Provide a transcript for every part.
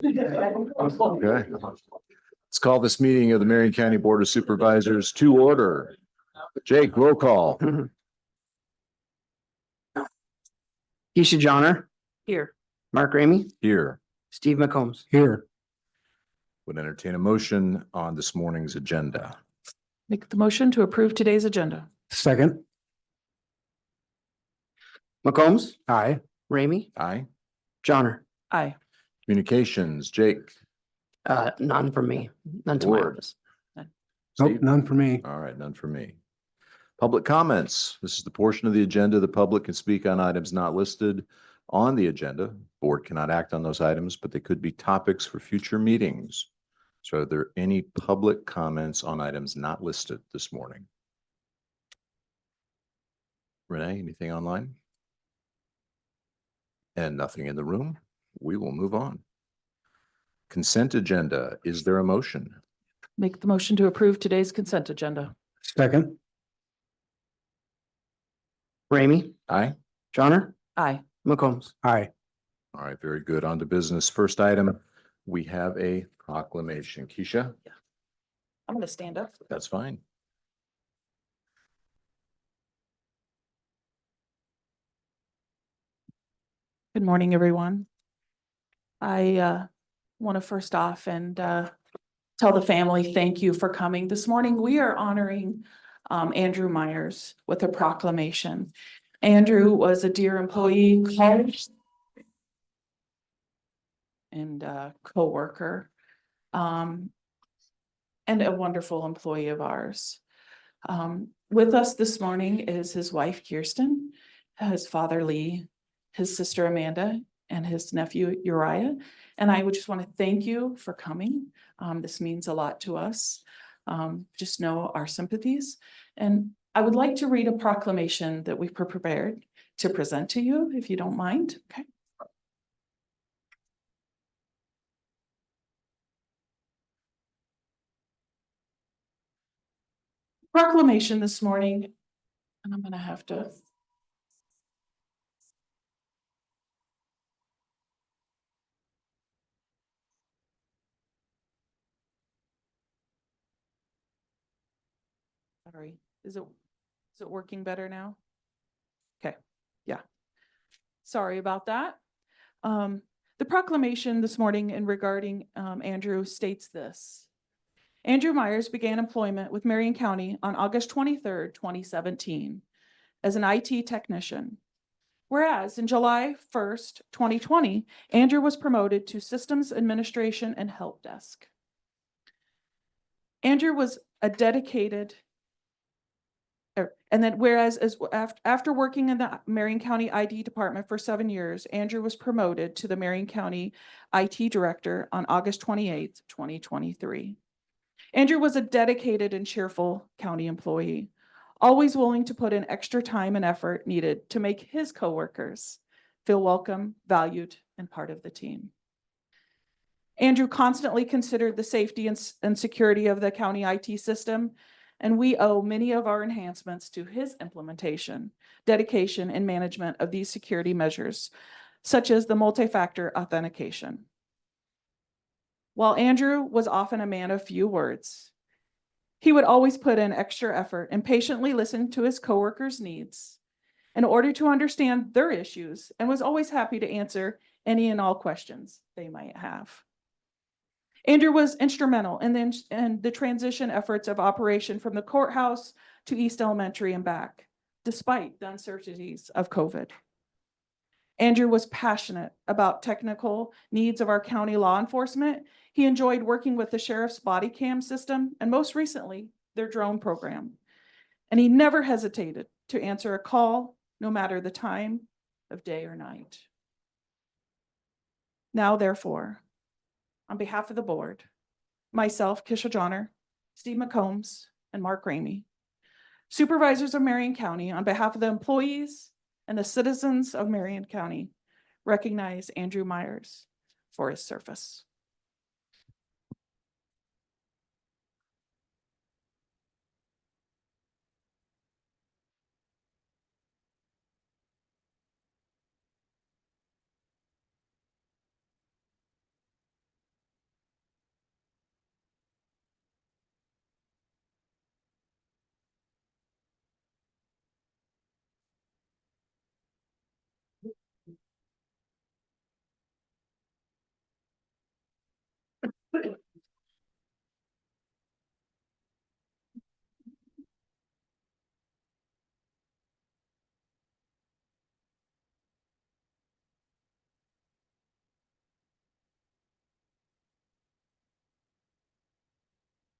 Okay. Let's call this meeting of the Marion County Board of Supervisors to order. Jake, roll call. Keisha Johnner. Here. Mark Ramey. Here. Steve McCombs. Here. Would entertain a motion on this morning's agenda. Make the motion to approve today's agenda. Second. McCombs. Aye. Ramey. Aye. Johnner. Aye. Communications, Jake. None from me. None to my Board. office. Nope, Steve? none for me. All right, none for me. Public comments. This is the portion of the agenda the public can speak on items not listed on the agenda. Board cannot act on those items, but they could be topics for future meetings. So are there any public comments on items not listed this morning? Renee, anything online? And nothing in the room? We will move on. Consent agenda. Is there a motion? Make the motion to approve today's consent agenda. Second. Ramey. Aye. Johnner. Aye. McCombs. Aye. All right, very good. On to business. First item, we have a proclamation. Keisha, I'm going to stand up. that's fine. Good morning, everyone. I want to first off and tell the family thank you for coming. This morning, we are honoring Andrew Myers with a proclamation. Andrew was a dear employee, colleague, and coworker, and a wonderful employee of ours. With us this morning is his wife, Kirsten, his father, Lee, his sister, Amanda, and his nephew, Uriah. And I would just want to thank you for coming. This means a lot to us. Just know our sympathies. And I would like to read a proclamation that we prepared to present to you, if you don't mind. Okay. Proclamation this morning, and I'm going to have to. Sorry, is it working better now? Okay, yeah. Sorry about that. The proclamation this morning in regarding Andrew states this. Andrew Myers began employment with Marion County on August 23rd, 2017 as an IT technician. Whereas in July 1st, 2020, Andrew was promoted to Systems Administration and Help Desk. Andrew was a dedicated and then whereas after working in the Marion County ID department for 7 years, Andrew was promoted to the Marion County IT director on August 28th, 2023. Andrew was a dedicated and cheerful county employee, always willing to put in extra time and effort needed to make his coworkers feel welcome, valued, and part of the team. Andrew constantly considered the safety and security of the county IT system, and we owe many of our enhancements to his implementation, dedication, and management of these security measures, such as the multi-factor authentication. While Andrew was often a man of few words, he would always put in extra effort and patiently listen to his coworkers' needs in order to understand their issues, and was always happy to answer any and all questions they might have. Andrew was instrumental in the transition efforts of operation from the courthouse to East Elementary and back, despite the uncertainties of COVID. Andrew was passionate about technical needs of our county law enforcement. He enjoyed working with the sheriff's body cam system and most recently, their drone program. And he never hesitated to answer a call, no matter the time of day or night. Now, therefore, on behalf of the board, myself, Keisha Johnner, Steve McCombs, and Mark Ramey, supervisors of Marion County, on behalf of the employees and the citizens of Marion County, recognize Andrew Myers for his service.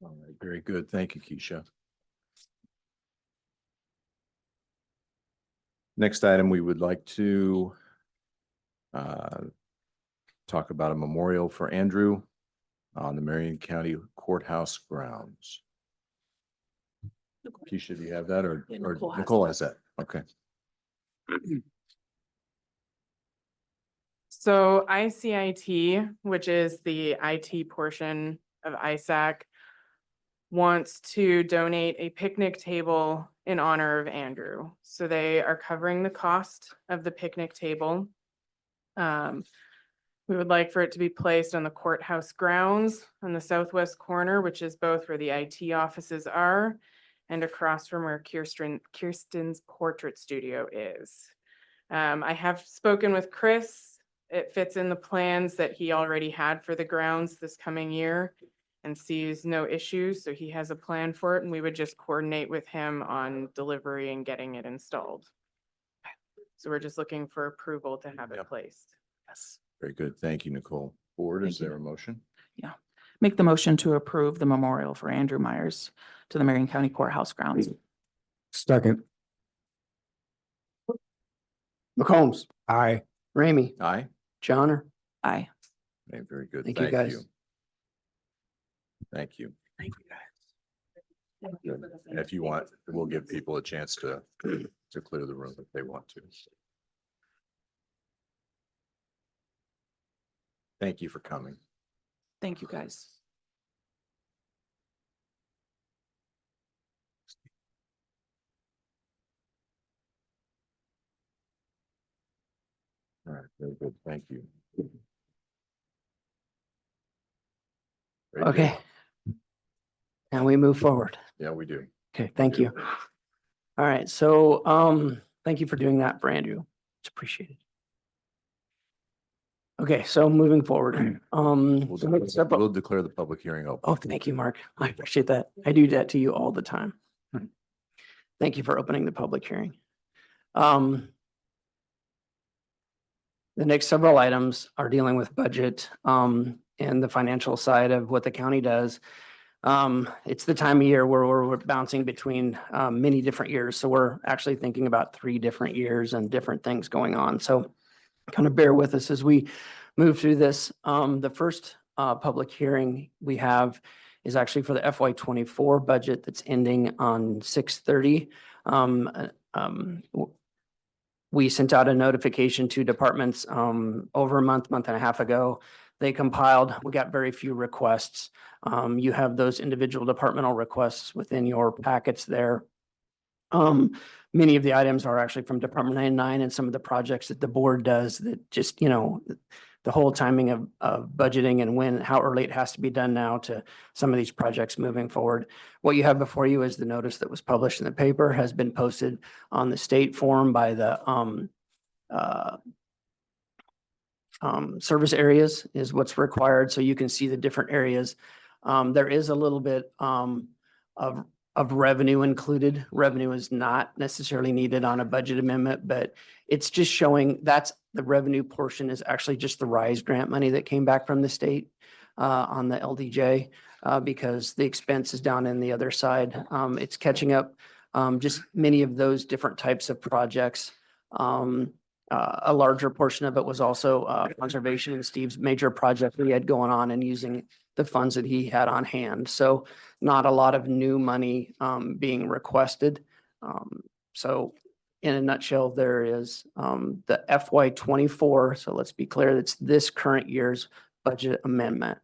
All right, very good. Thank you, Keisha. Next item, we would like to talk about a memorial for Andrew on the Marion County Courthouse grounds. Keisha, do you have that or Yeah, Nicole has Nicole that. has that? Okay. So ICIT, which is the IT portion of ISAC, wants to donate a picnic table in honor of Andrew. So they are covering the cost of the picnic table. We would like for it to be placed on the courthouse grounds on the southwest corner, which is both where the IT offices are and across from where Kirsten's portrait studio is. I have spoken with Chris. It fits in the plans that he already had for the grounds this coming year and sees no issues. So he has a plan for it and we would just coordinate with him on delivery and getting it installed. So we're just looking for approval to have it Yep. placed. Yes. Very good. Thank you, Nicole. Board, is Thank you. there a motion? Make the motion to approve the memorial for Andrew Myers to the Marion County Courthouse grounds. Second. McCombs. Aye. Ramey. Aye. Johnner. Aye. Okay, very good. Thank you, guys. Thank you. Thank you, guys. And if you want, we'll give people a chance to clear the room if they want to. Thank you for coming. Thank you, guys. All right, very good. Thank you. Very good. Okay. And we move forward. Yeah, we do. Okay, thank you. All right, so thank you for doing that for Andrew. It's appreciated. Okay, so moving forward, several. We'll declare the public hearing open. Oh, thank you, Mark. I appreciate that. I do that to you all the time. Thank you for opening the public hearing. The next several items are dealing with budget and the financial side of what the county does. It's the time of year where we're bouncing between many different years. So we're actually thinking about 3 different years and different things going on. So kind of bear with us as we move through this. The first public hearing we have is actually for the FY24 budget that's ending on 6/30. We sent out a notification to departments over a month and a half ago. They compiled, we got very few requests. You have those individual departmental requests within your packets there. Many of the items are actually from Department 99 and some of the projects that the board does that just, the whole timing of budgeting and how early it has to be done now to some of these projects moving forward. What you have before you is the notice that was published in the paper, has been posted on the state forum by the service areas is what's required. So you can see the different areas. There is a little bit of revenue included. Revenue is not necessarily needed on a budget amendment, but it's just showing that's the revenue portion is actually just the RISE grant money that came back from the state on the LDJ because the expense is down in the other side. It's catching up just many of those different types of projects. A larger portion of it was also conservation and Steve's major project he had going on and using the funds that he had on hand. So not a lot of new money being requested. So in a nutshell, there is the FY24. So let's be clear, it's this current year's budget amendment.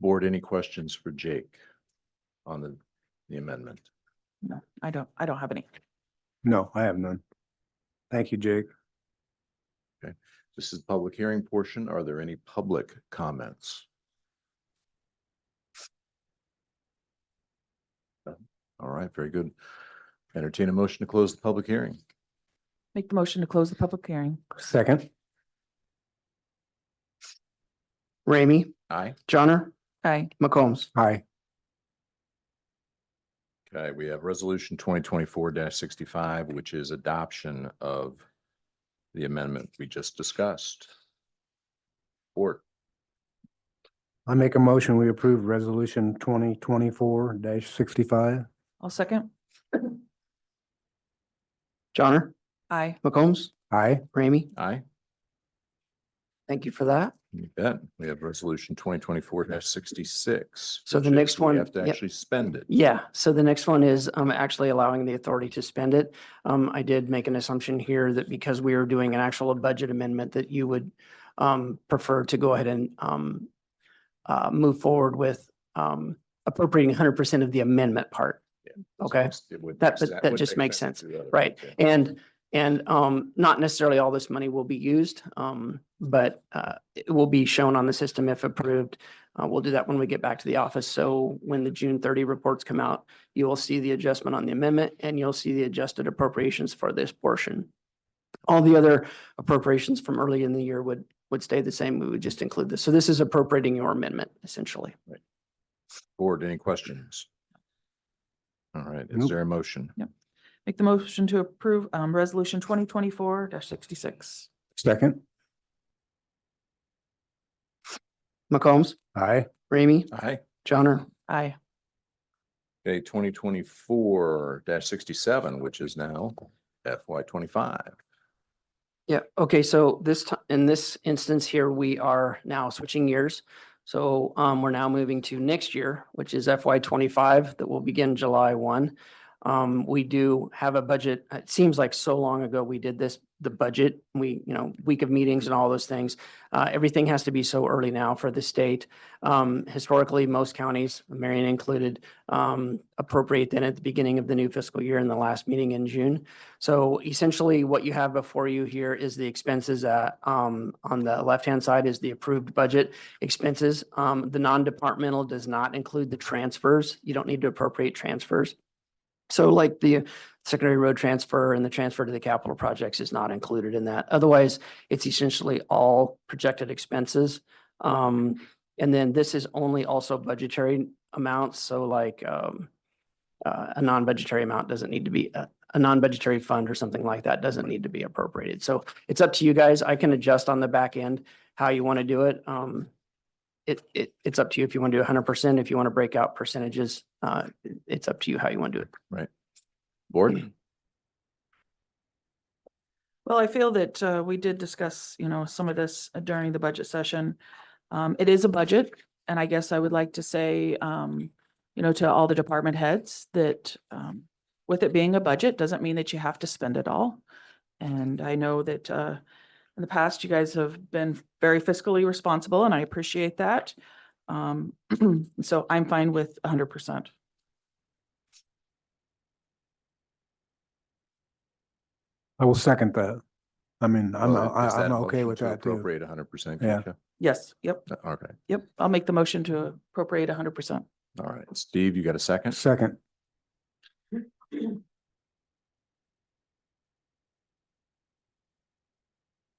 Board, any questions for Jake on the amendment? No, I don't have any. No, I have none. Thank you, Jake. This is the public hearing portion. Are there any public comments? All right, very good. Entertain a motion to close the public hearing. Make the motion to close the public hearing. Second. Ramey, Aye. Johnner, Aye. McCombs. Aye. Okay, we have resolution 2024-65, which is adoption of the amendment we just discussed. Board. I make a motion, we approve resolution 2024-65. I'll second. Johnner, Aye. McCombs, Aye. Ramey, Aye. thank you for that. You bet. We have resolution 2024-66. So the which next is we one- have to yep. actually spend it. Yeah, so the next one is actually allowing the authority to spend it. I did make an assumption here that because we are doing an actual budget amendment, that you would prefer to go ahead and move forward with appropriating 100% of the amendment part. Yeah. Okay. It would That- make but sen- that would just make makes sense sense. to do that. Right. Yeah. And not necessarily all this money will be used, but it will be shown on the system if approved. We'll do that when we get back to the office. So when the June 30 reports come out, you will see the adjustment on the amendment and you'll see the adjusted appropriations for this portion. All the other appropriations from early in the year would stay the same. We would just include this. So this is appropriating your amendment essentially. Board, any questions? All right, is Nope. there a motion? Make the motion to approve resolution 2024-66. Second. McCombs, Aye. Ramey, Aye. Johnner, Aye. Okay, 2024-67, which is now FY25. yeah, okay, so in this instance here, we are now switching gears. So we're now moving to next year, which is FY25 that will begin July 1. We do have a budget. It seems like so long ago we did this, the budget, week of meetings and all those things. Everything has to be so early now for the state. Historically, most counties, Marion included, appropriate then at the beginning of the new fiscal year in the last meeting in June. So essentially what you have before you here is the expenses on the left-hand side is the approved budget expenses. The non-departmental does not include the transfers. You don't need to appropriate transfers. So like the secondary road transfer and the transfer to the capital projects is not included in that. Otherwise, it's essentially all projected expenses. And then this is only also budgetary amounts. So like a non-budgetary amount doesn't need to be, a non-budgetary fund or something like that doesn't need to be appropriated. So it's up to you guys. I can adjust on the back end how you want to do it. It's up to you if you want to do 100%, if you want to break out percentages, it's up to you how you want to do it. Board? Well, I feel that we did discuss, some of this during the budget session. It is a budget, and I guess I would like to say, to all the department heads that with it being a budget doesn't mean that you have to spend it all. And I know that in the past, you guys have been very fiscally responsible, and I appreciate that. So I'm fine with 100%. I will second that. I mean, I'm Is that a okay motion with to that too. Appropriate 100%. Yeah. Keisha? Yes, yep, Okay, yep. I'll make the motion to appropriate 100%. all right. Steve, you got a second? Second.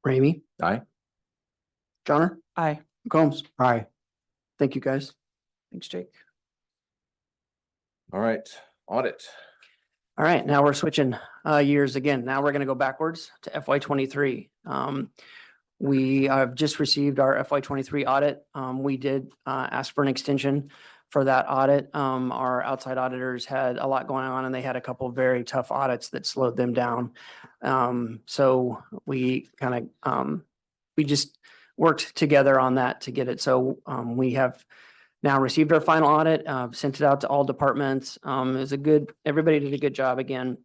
Ramey, Aye. Johnner, Aye. McCombs. Aye. Thank you, guys. Thanks, Jake. All right, audit. All right, now we're switching years again. Now we're going to go backwards to FY23. We have just received our FY23 audit. We did ask for an extension for that audit. Our outside auditors had a lot going on and they had a couple of very tough audits that slowed them down. So we kind of, we just worked together on that to get it. So we have now received our final audit, sent it out to all departments. It was everybody did a good job again.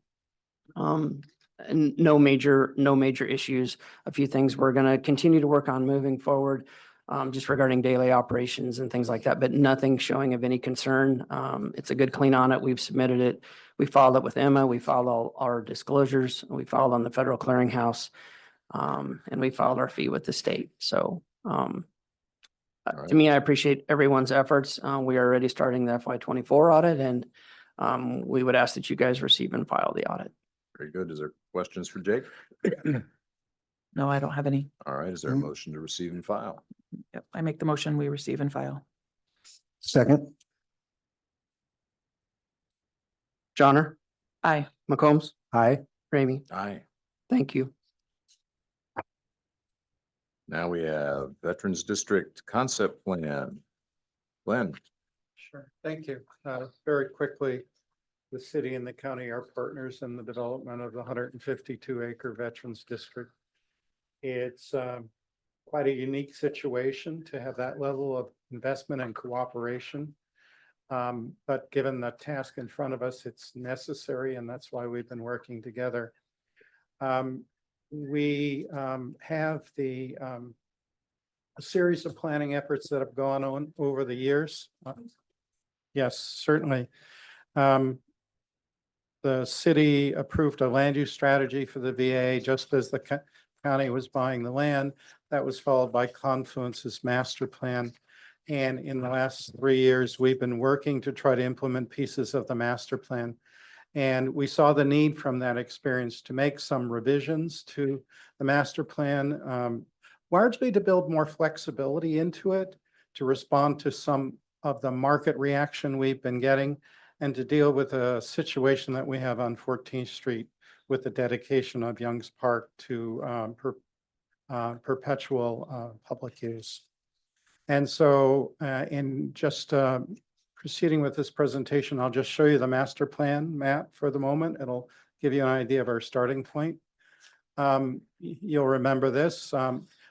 And no major issues. A few things we're going to continue to work on moving forward, just regarding daily operations and things like that, but nothing showing of any concern. It's a good clean audit. We've submitted it. We filed it with Emma. We filed all our disclosures. We filed on the federal clearinghouse. And we filed our fee with the state. So, right. to me, I appreciate everyone's efforts. We are already starting the FY24 audit and we would ask that you guys receive and file the audit. Very good. Is there questions for Jake? No, I don't have any. All right, is there a motion to receive and file? Yep, I make the motion, we receive and file. Second. Johnner, Aye. McCombs, Aye. Ramey, Aye. thank you. Now we have Veterans District Concept Plan. Glenn? Sure, thank you. Very quickly, the city and the county are partners in the development of the 152-acre Veterans District. It's quite a unique situation to have that level of investment and cooperation. But given the task in front of us, it's necessary, and that's why we've been working together. We have a series of planning efforts that have gone on over the years. Yes, certainly. The city approved a land use strategy for the VA just as the county was buying the land. That was followed by Confluence's master plan. And in the last 3 years, we've been working to try to implement pieces of the master plan. And we saw the need from that experience to make some revisions to the master plan, largely to build more flexibility into it, to respond to some of the market reaction we've been getting, and to deal with a situation that we have on 14th Street with the dedication of Young's Park to perpetual public use. And so in just proceeding with this presentation, I'll just show you the master plan map for the moment. It'll give you an idea of our starting point. You'll remember this.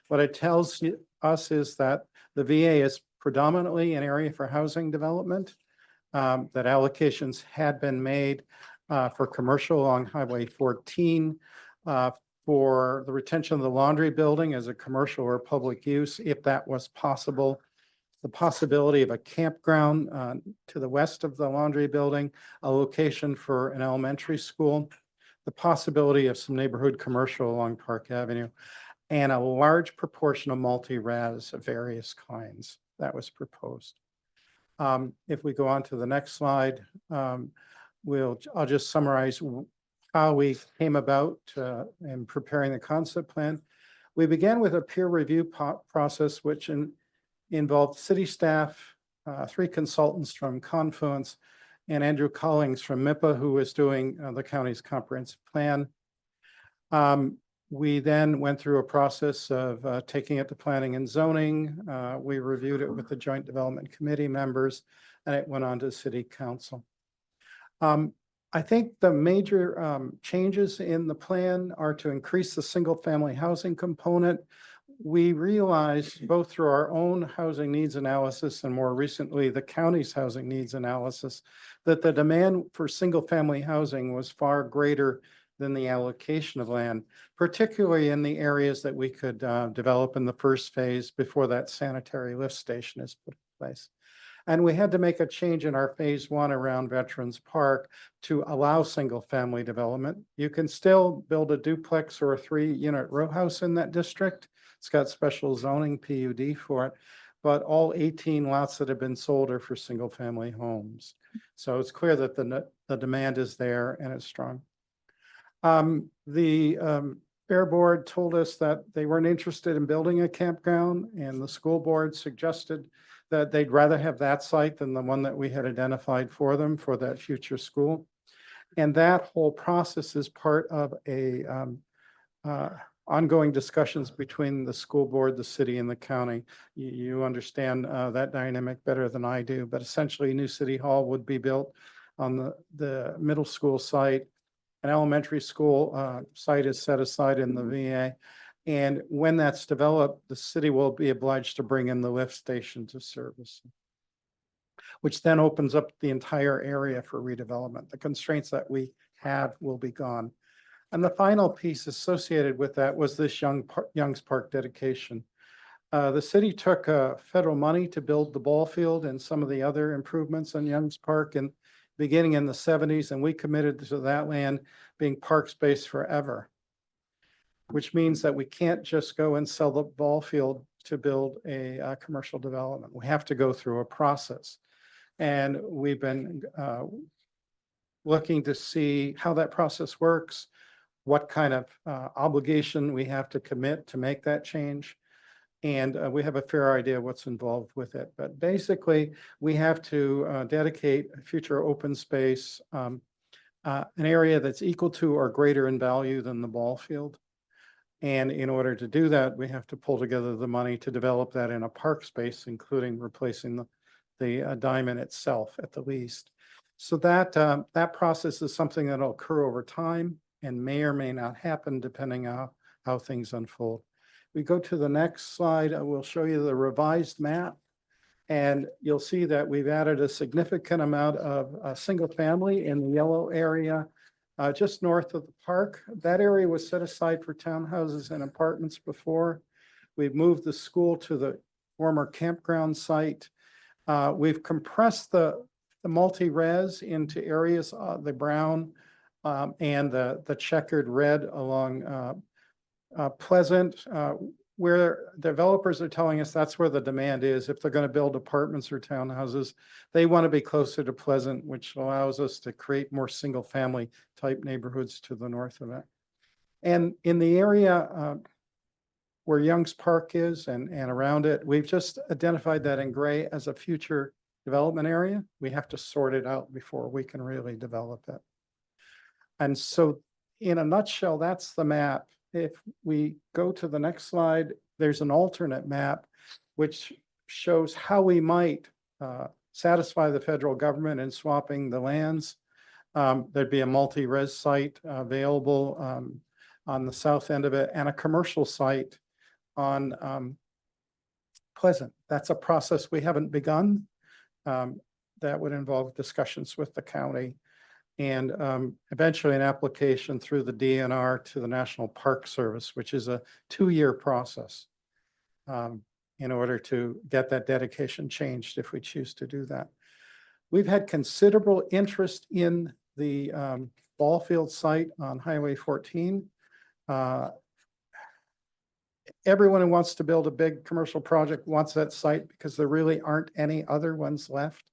What it tells us is that the VA is predominantly an area for housing development, that allocations had been made for commercial along Highway 14, for the retention of the laundry building as a commercial or public use, if that was possible. The possibility of a campground to the west of the laundry building, a location for an elementary school, the possibility of some neighborhood commercial along Park Avenue, and a large proportion of multi-res of various kinds that was proposed. If we go on to the next slide, I'll just summarize how we came about in preparing the concept plan. We began with a peer review process, which involved city staff, 3 consultants from Confluence, and Andrew Collings from MIPA, who was doing the county's comprehensive plan. We then went through a process of taking it to planning and zoning. We reviewed it with the Joint Development Committee members, and it went on to City Council. I think the major changes in the plan are to increase the single-family housing component. We realized both through our own housing needs analysis and more recently the county's housing needs analysis that the demand for single-family housing was far greater than the allocation of land, particularly in the areas that we could develop in the first phase before that sanitary lift station is put in place. And we had to make a change in our phase 1 around Veterans Park to allow single family development. You can still build a duplex or a 3-unit row house in that district. It's got special zoning PUD for it, but all 18 lots that have been sold are for single family homes. So it's clear that the demand is there and it's strong. The Fair Board told us that they weren't interested in building a campground, and the school board suggested that they'd rather have that site than the one that we had identified for them for that future school. And that whole process is part of a ongoing discussions between the school board, the city, and the county. You understand that dynamic better than I do, but essentially new city hall would be built on the middle school site. An elementary school site is set aside in the VA. And when that's developed, the city will be obliged to bring in the lift station to service, which then opens up the entire area for redevelopment. The constraints that we have will be gone. And the final piece associated with that was this Young's Park dedication. The city took federal money to build the ball field and some of the other improvements in Young's Park and beginning in the 70s, and we committed to that land being park space forever, which means that we can't just go and sell the ball field to build a commercial development. We have to go through a process. And we've been looking to see how that process works, what kind of obligation we have to commit to make that change. And we have a fair idea of what's involved with it. But basically, we have to dedicate future open space, an area that's equal to or greater in value than the ball field. And in order to do that, we have to pull together the money to develop that in a park space, including replacing the diamond itself at the least. So that, that process is something that'll occur over time and may or may not happen depending on how things unfold. We go to the next slide, I will show you the revised map. And you'll see that we've added a significant amount of single family in the yellow area just north of the park. That area was set aside for townhouses and apartments before. We've moved the school to the former campground site. We've compressed the multi-res into areas, the brown and the checkered red along Pleasant, where developers are telling us that's where the demand is. If they're going to build apartments or townhouses, they want to be closer to Pleasant, which allows us to create more single family type neighborhoods to the north of it. And in the area where Young's Park is and around it, we've just identified that in gray as a future development area. We have to sort it out before we can really develop it. And so in a nutshell, that's the map. If we go to the next slide, there's an alternate map which shows how we might satisfy the federal government in swapping the lands. There'd be a multi-res site available on the south end of it and a commercial site on Pleasant. That's a process we haven't begun. That would involve discussions with the county. And eventually an application through the DNR to the National Park Service, which is a 2-year process in order to get that dedication changed if we choose to do that. We've had considerable interest in the ball field site on Highway 14. Everyone who wants to build a big commercial project wants that site because there really aren't any other ones left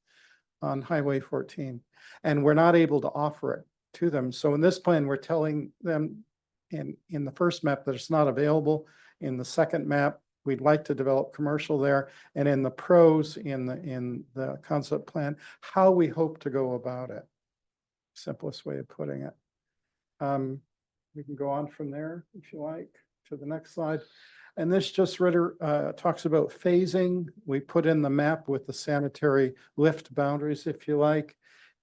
on Highway 14. And we're not able to offer it to them. So in this plan, we're telling them in the first map that it's not available. In the second map, we'd like to develop commercial there. And in the pros, in the concept plan, how we hope to go about it. Simplest way of putting it. We can go on from there if you like to the next slide. And this just talks about phasing. We put in the map with the sanitary lift boundaries, if you like.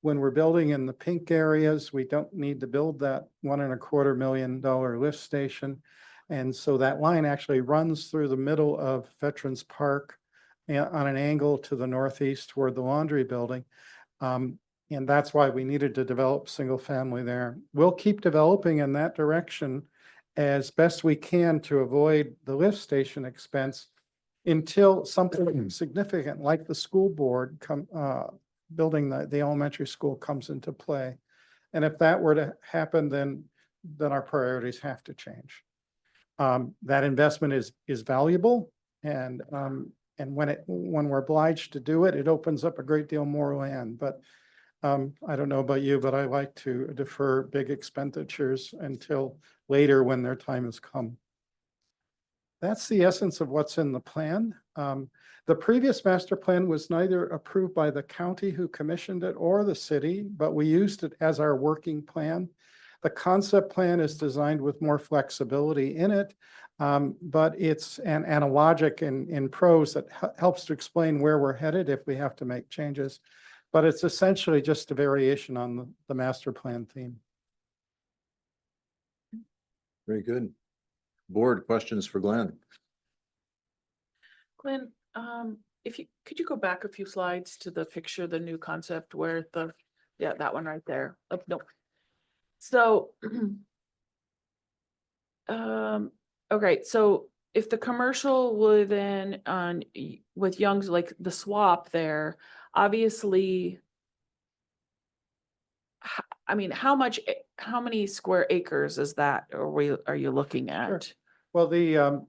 When we're building in the pink areas, we don't need to build that $1.25 million lift station. And so that line actually runs through the middle of Veterans Park on an angle to the northeast toward the laundry building. And that's why we needed to develop single family there. We'll keep developing in that direction as best we can to avoid the lift station expense until something significant like the school board building the elementary school comes into play. And if that were to happen, then our priorities have to change. That investment is valuable, and when we're obliged to do it, it opens up a great deal more land. But I don't know about you, but I like to defer big expenditures until later when their time has come. That's the essence of what's in the plan. The previous master plan was neither approved by the county who commissioned it or the city, but we used it as our working plan. The concept plan is designed with more flexibility in it, but it's and a logic in prose that helps to explain where we're headed if we have to make changes. But it's essentially just a variation on the master plan theme. Very good. Board, questions for Glenn? Glenn, could you go back a few slides to the picture, the new concept where that one right there. Oh, no. So, okay, so if the commercial would then with Young's, like the swap there, obviously, I mean, how many square acres is that, are you looking at? Sure. Well, the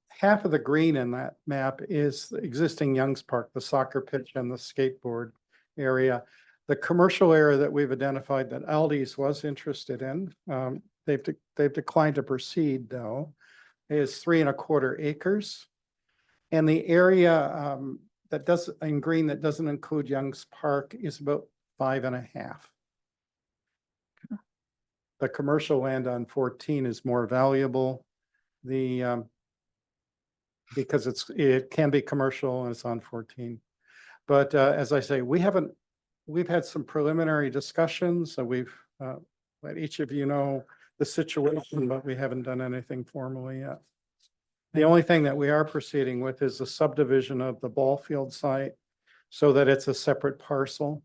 half of the green in that map is the existing Young's Park, the soccer pitch and the skateboard area. The commercial area that we've identified that Aldi's was interested in, they've declined to proceed though, is 3.25 acres. And the area that does in green that doesn't include Young's Park is about 5.5. The commercial land on 14 is more valuable. Because it can be commercial and it's on 14. But as I say, we've had some preliminary discussions, so we've let each of you know the situation, but we haven't done anything formally yet. The only thing that we are proceeding with is the subdivision of the ball field site so that it's a separate parcel.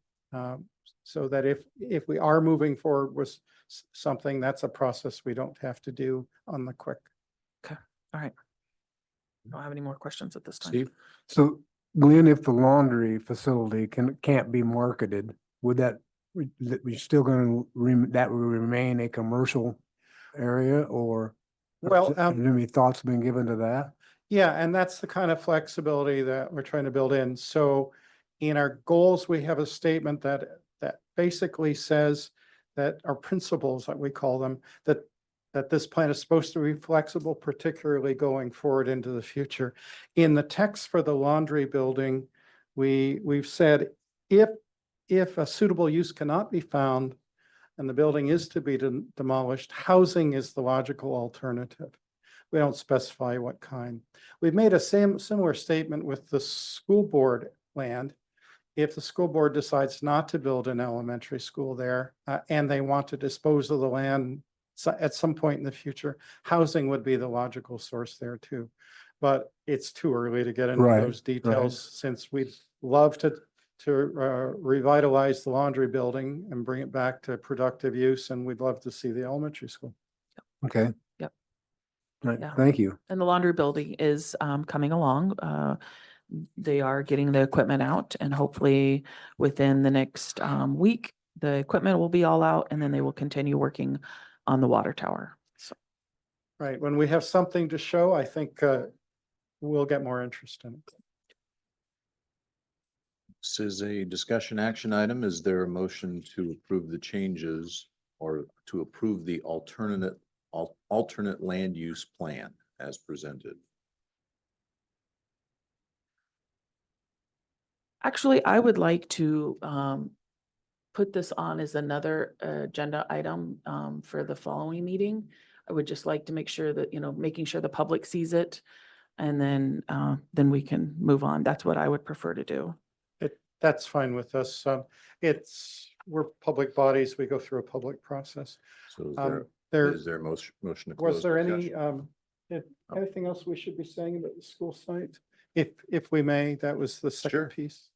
So that if we are moving forward with something, that's a process we don't have to do on the quick. All right. Don't have any more questions at this time. Steve? So Glenn, if the laundry facility can't be marketed, would that, we still gonna, that will remain a commercial area or? Well, Have any thoughts been given to that? yeah, and that's the kind of flexibility that we're trying to build in. So in our goals, we have a statement that basically says that our principles, that we call them, that this plan is supposed to be flexible, particularly going forward into the future. In the text for the laundry building, we've said if a suitable use cannot be found and the building is to be demolished, housing is the logical alternative. We don't specify what kind. We've made a similar statement with the school board land. If the school board decides not to build an elementary school there and they want to dispose of the land at some point in the future, housing would be the logical source there too. But it's too early to get into Right, those details since we'd love to revitalize the laundry building and bring it back to productive use, and we'd love to see the elementary school. Okay. Yep. Right, Yeah. thank you. And the laundry building is coming along. They are getting the equipment out and hopefully within the next week, the equipment will be all out and then they will continue working on the water tower. So, Right, when we have something to show, I think we'll get more interest in it. This is a discussion action item. Is there a motion to approve the changes or to approve the alternate land use plan as presented? actually, I would like to put this on as another agenda item for the following meeting. I would just like to make sure that, making sure the public sees it and then we can move on. That's what I would prefer to do. That's fine with us. We're public bodies. We go through a public process. So There, is there a motion to close? was there any, discussion? anything else we should be saying about the school site? If we may, that was the second Sure. piece.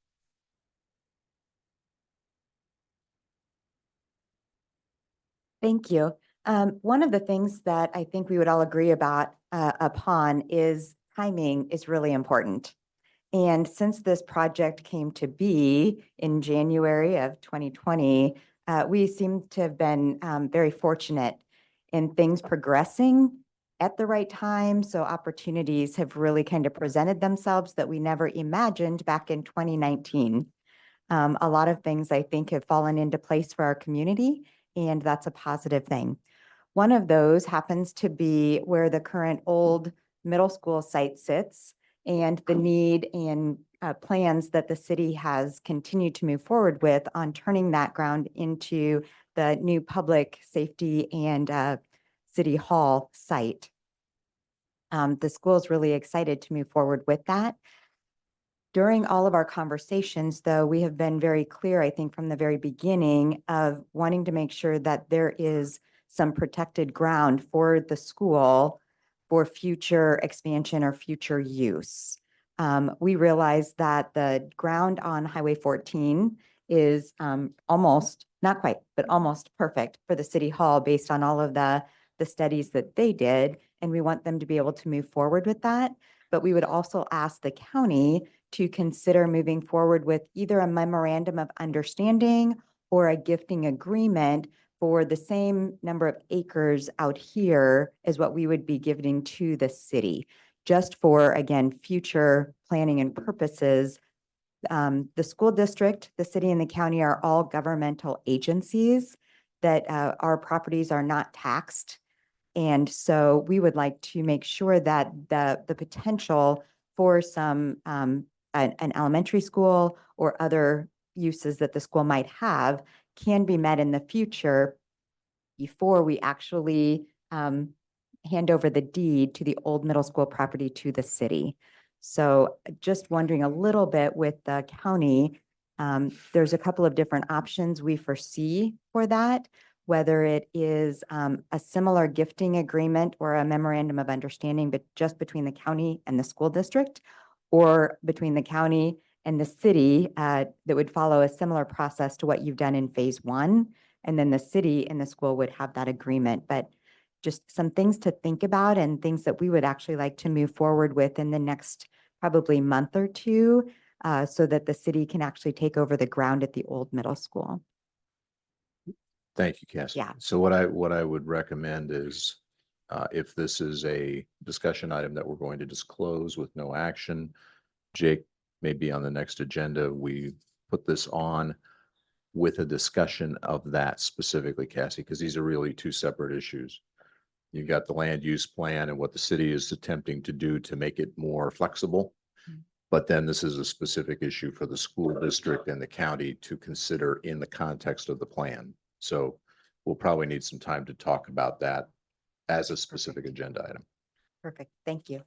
Thank you. One of the things that I think we would all agree upon is timing is really important. And since this project came to be in January of 2020, we seem to have been very fortunate in things progressing at the right time. So opportunities have really kind of presented themselves that we never imagined back in 2019. A lot of things I think have fallen into place for our community, and that's a positive thing. One of those happens to be where the current old middle school site sits and the need and plans that the city has continued to move forward with on turning that ground into the new public safety and city hall site. The school is really excited to move forward with that. During all of our conversations, though, we have been very clear, I think, from the very beginning of wanting to make sure that there is some protected ground for the school for future expansion or future use. We realize that the ground on Highway 14 is almost, not quite, but almost perfect for the city hall based on all of the studies that they did, and we want them to be able to move forward with that. But we would also ask the county to consider moving forward with either a memorandum of understanding or a gifting agreement for the same number of acres out here as what we would be giving to the city, just for, again, future planning and purposes. The school district, the city and the county are all governmental agencies that our properties are not taxed. And so we would like to make sure that the potential for some an elementary school or other uses that the school might have can be met in the future before we actually hand over the deed to the old middle school property to the city. So just wondering a little bit with the county, there's a couple of different options we foresee for that, whether it is a similar gifting agreement or a memorandum of understanding, but just between the county and the school district, or between the county and the city that would follow a similar process to what you've done in phase one. And then the city and the school would have that agreement, but just some things to think about and things that we would actually like to move forward with in the next probably month or two, so that the city can actually take over the ground at the old middle school. Thank you, Cassie. Yeah. So what I would recommend is, if this is a discussion item that we're going to disclose with no action, Jake, maybe on the next agenda, we put this on with a discussion of that specifically, Cassie, because these are really two separate issues. You've got the land use plan and what the city is attempting to do to make it more flexible. But then this is a specific issue for the school district and the county to consider in the context of the plan. So we'll probably need some time to talk about that as a specific agenda item. Perfect. Thank you.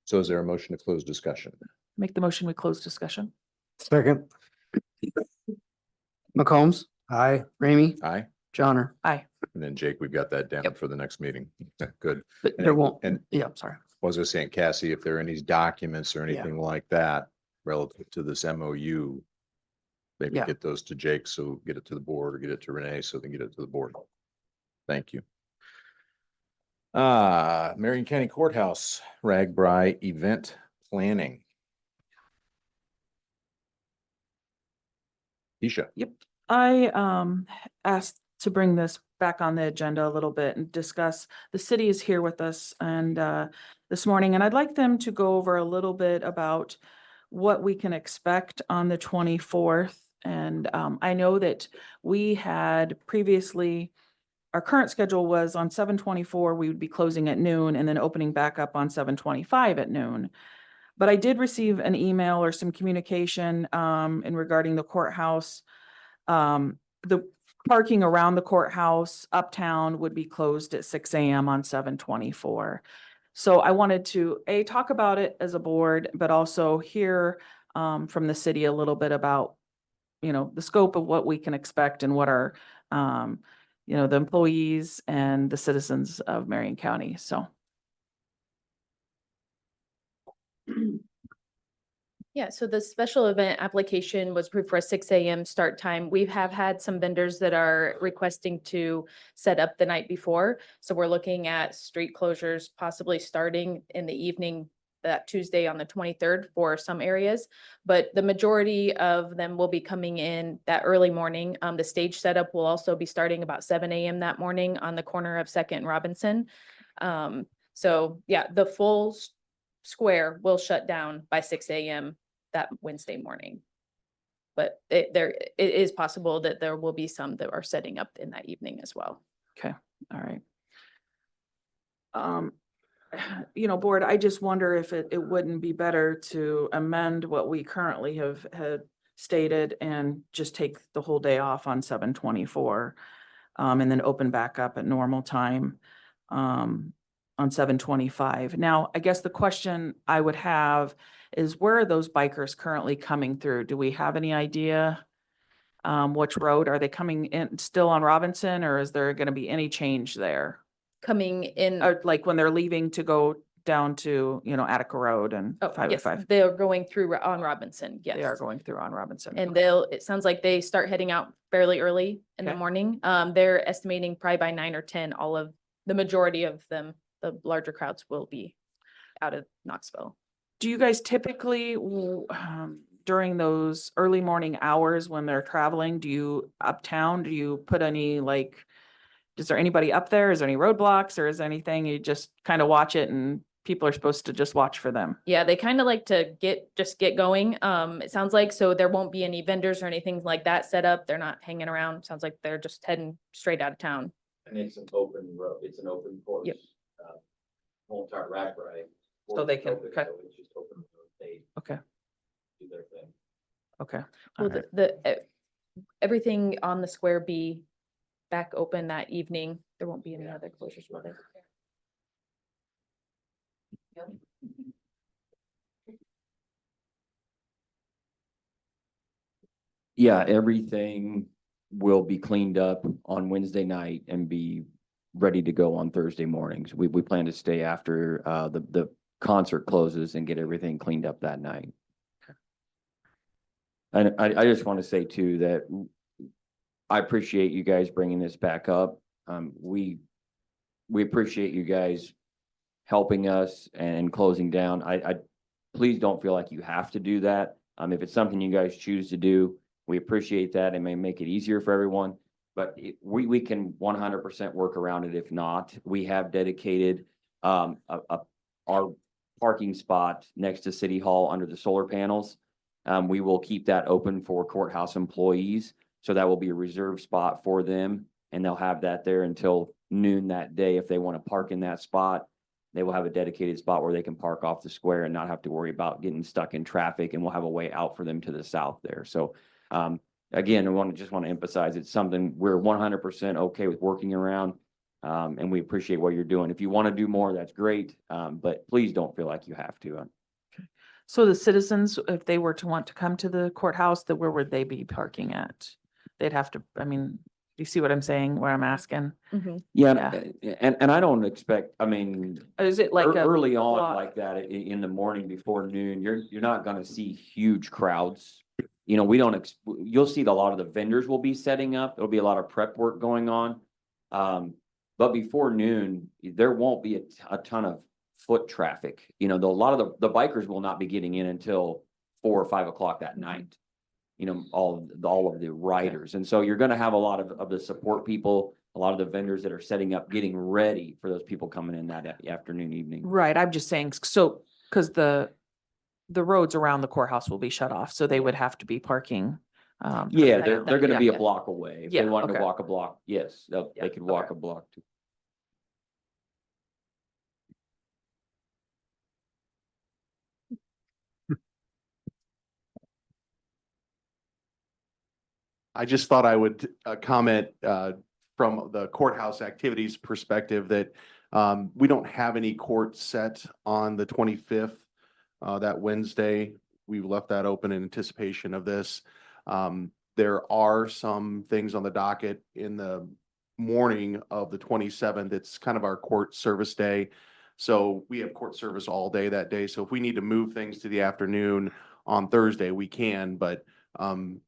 So is there a motion to close discussion? Make the motion, we close discussion. Second, McCombs, aye. Ramey, Aye. Johnner, Aye. And then Jake, we've got that down Yep. for the next meeting. Good. but And there it- won't, and- yeah, sorry. Was I saying, Cassie, if there are any documents or Yeah. anything like that relative to this MOU, maybe Yeah. get those to Jake, so get it to the board, or get it to Renee, so they can get it to the board. Thank you. Marion County Courthouse RAGBRAI event planning. Isha. Yep. I asked to bring this back on the agenda a little bit and discuss, the city is here with us and this morning, and I'd like them to go over a little bit about what we can expect on the 24th. And I know that we had previously, our current schedule was on 7/24, we would be closing at noon and then opening back up on 7/25 at noon. But I did receive an email or some communication in regarding the courthouse. The parking around the courthouse uptown would be closed at 6 AM on 7/24. So I wanted to, talk about it as a board, but also hear from the city a little bit about, the scope of what we can expect and what our, the employees and the citizens of Marion County, so. Yeah, so the special event application was approved for a 6 AM start time. We have had some vendors that are requesting to set up the night before. So we're looking at street closures possibly starting in the evening that Tuesday on the 23rd for some areas. But the majority of them will be coming in that early morning. The stage setup will also be starting about 7 AM that morning on the corner of Second and Robinson. So yeah, the full square will shut down by 6 AM that Wednesday morning. But it is possible that there will be some that are setting up in that evening as well. Okay, all right. Board, I just wonder if it wouldn't be better to amend what we currently had stated and just take the whole day off on 7/24. And then open back up at normal time on 7/25. Now, I guess the question I would have is, where are those bikers currently coming through? Do we have any idea? Which road are they coming in, still on Robinson, or is there gonna be any change there? Coming in, Or like when they're leaving to go down to, Attica Road and oh, yes, 505? they're going through on Robinson, yes. They are going through on Robinson. And Okay. it sounds like they start heading out fairly early in the Okay. morning. They're estimating probably by 9 or 10, the majority of them, the larger crowds will be out of Knoxville. Do you guys typically, during those early morning hours when they're traveling, do you put any is there anybody up there? Is there any roadblocks or is anything? You just kind of watch it and people are supposed to just watch for them? Yeah, they kind of like to just get going. It sounds like, so there won't be any vendors or anything like that set up. They're not hanging around. Sounds like they're just heading straight out of town. And it's an open road, it's an open course. Yep. Won't start rack ride. So they can- okay. So it's just open, road. They Okay, do their thing. okay. Will all right. everything on the square be back open that evening? There won't be any other closures, will there? Yeah, everything will be cleaned up on Wednesday night and be ready to go on Thursday mornings. We plan to stay after the concert closes and get everything cleaned up that night. And I just want to say too that I appreciate you guys bringing this back up. We appreciate you guys helping us and closing down. I please don't feel like you have to do that. If it's something you guys choose to do, we appreciate that. It may make it easier for everyone, but we can 100% work around it. If not, we have dedicated our parking spot next to City Hall under the solar panels. We will keep that open for courthouse employees. So that will be a reserved spot for them, and they'll have that there until noon that day. If they want to park in that spot, they will have a dedicated spot where they can park off the square and not have to worry about getting stuck in traffic, and we'll have a way out for them to the south there. So again, I just want to emphasize it's something we're 100% okay with working around, and we appreciate what you're doing. If you want to do more, that's great, but please don't feel like you have to. So the citizens, if they were to want to come to the courthouse, then where would they be parking at? They'd have to, I mean, you see what I'm saying, where I'm asking? Yeah, and I don't expect, I mean, Is it like a early on block? like that in the morning before noon, you're not gonna see huge crowds. You know, we don't, you'll see a lot of the vendors will be setting up. There'll be a lot of prep work going on. But before noon, there won't be a ton of foot traffic. You know, a lot of the bikers will not be getting in until 4 or 5 o'clock that night. You know, all of the riders. And so you're gonna have a lot of the support people, a lot of the vendors that are setting up, getting ready for those people coming in that afternoon, evening. Right, I'm just saying, so, because the roads around the courthouse will be shut off, so they would have to be parking. Yeah, I they're know that, gonna be a yeah. block away. If Yeah, they wanted to okay. walk a block, yes, Yeah, they could walk okay. a block too. I just thought I would comment from the courthouse activities perspective that we don't have any court set on the 25th, that Wednesday. We've left that open in anticipation of this. There are some things on the docket in the morning of the 27th. It's kind of our court service day. So we have court service all day that day. So if we need to move things to the afternoon on Thursday, we can, but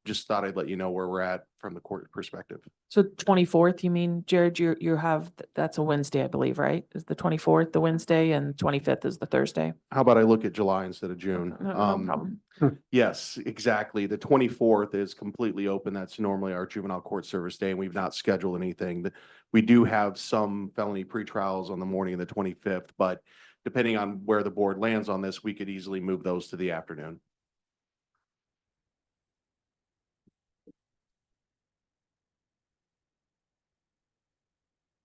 just thought I'd let you know where we're at from the court perspective. So 24th, you mean, Jared, you have, that's a Wednesday, I believe, right? Is the 24th the Wednesday and 25th is the Thursday? How about I look at July instead of June? No problem. Yes, exactly. The 24th is completely open. That's normally our juvenile court service day, and we've not scheduled anything. We do have some felony pretrials on the morning of the 25th, but depending on where the board lands on this, we could easily move those to the afternoon.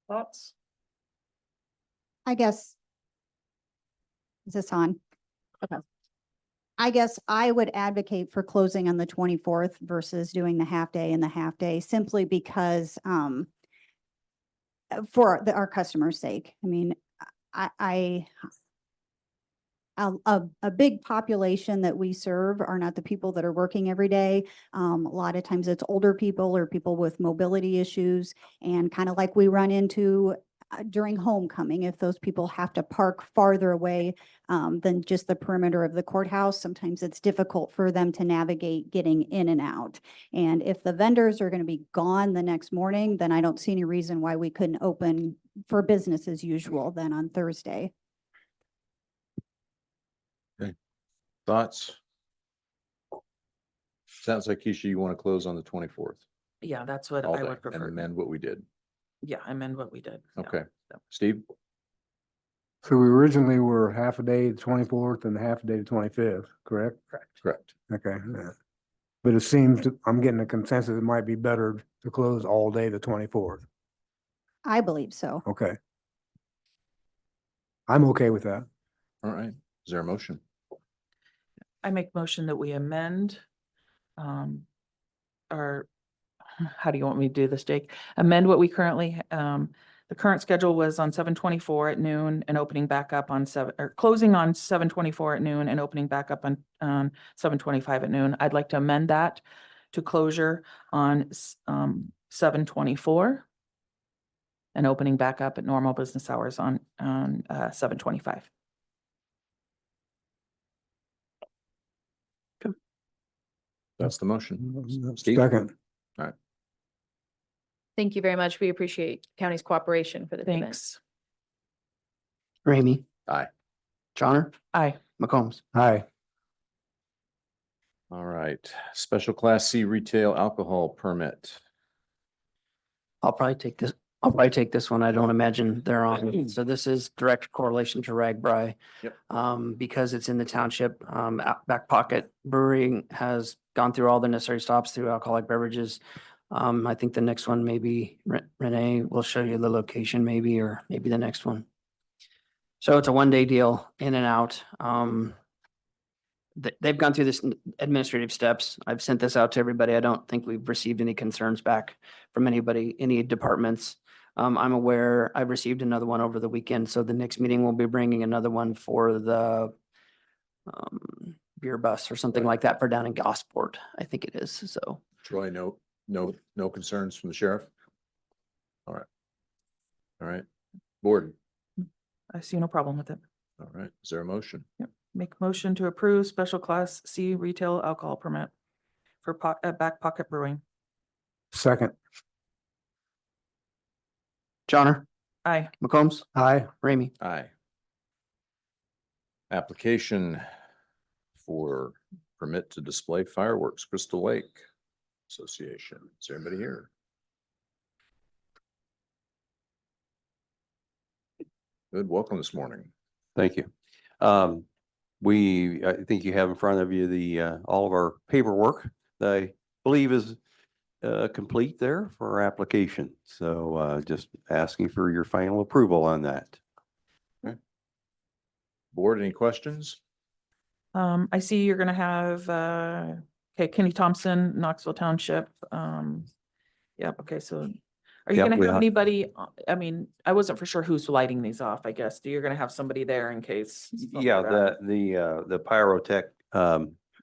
Thoughts? I guess. Is this on? Okay. I guess I would advocate for closing on the 24th versus doing the half day and the half day simply because for our customers' sake. I mean, a big population that we serve are not the people that are working every day. A lot of times it's older people or people with mobility issues, and kind of like we run into during homecoming, if those people have to park farther away than just the perimeter of the courthouse, sometimes it's difficult for them to navigate getting in and out. And if the vendors are going to be gone the next morning, then I don't see any reason why we couldn't open for business as usual then on Thursday. Thoughts? Sounds like Keisha, you want to close on the 24th. Yeah, that's what All I day, would and prefer. amend what we did. Yeah, amend what we did. Yeah. Okay. So- Steve? So we originally were half a day the 24th and half a day the 25th, correct? Correct. Okay. Yeah. But it seems, I'm getting a consensus, it might be better to close all day the 24th. I believe so. Okay. I'm okay with that. All right. Is there a motion? I make motion that we amend, or how do you want me to do this, Jake? Amend what we currently, The current schedule was on 7/24 at noon and opening back up on closing on 7/24 at noon and opening back up on 7/25 at noon. I'd like to amend that to closure on 7/24 and opening back up at normal business hours on 7/25. That's the motion. Steve? Second. Thank you very much. We appreciate county's cooperation for this event. Thanks. Ramey. Aye. Johnner. Aye. McCombs. Aye. All right. Special Class C retail alcohol permit. I'll probably take this one. I don't imagine they're on. So this is direct correlation to Ragbri. Yep. Because it's in the township, Back Pocket Brewing has gone through all the necessary stops through alcoholic beverages. I think the next one, maybe Renee will show you the location maybe, or maybe the next one. So it's a 1-day deal in and out. They've gone through this administrative steps. I've sent this out to everybody. I don't think we've received any concerns back from anybody, any departments. I'm aware I've received another one over the weekend. So the next meeting we'll be bringing another one for the beer bus or something like that for down in Gosport, I think it is. So Troy, no concerns from the sheriff? All right. All right. Board. I see no problem with it. All right. Is there a motion? Yep. Make motion to approve special class C retail alcohol permit for Back Pocket Brewing. Second. Johnner. Aye. McCombs. Aye. Ramey. Aye. Application for permit to display fireworks, Crystal Lake Association. Is there anybody here? Good, welcome this morning. Thank you. I think you have in front of you the, all of our paperwork that I believe is complete there for our application. So just asking for your final approval on that. Okay. Board, any questions? I see you're gonna have, okay, Kenny Thompson, Knoxville Township. Yep, okay, so are you Yep, gonna we have are. anybody, I mean, I wasn't for sure who's lighting these off, I guess. You're gonna have somebody there in case. something Yeah, bad- the Pyrotech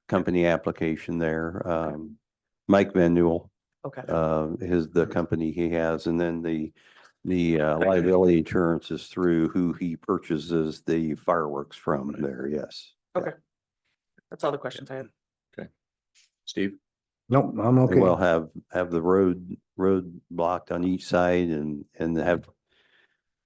company application there, Mike Van Newell Okay, is the company he has, and then the liability insurance is through who he purchases the fireworks from there, yes. okay. That's all the questions I had. Steve? Nope, I'm They okay. will have the road blocked on each side and have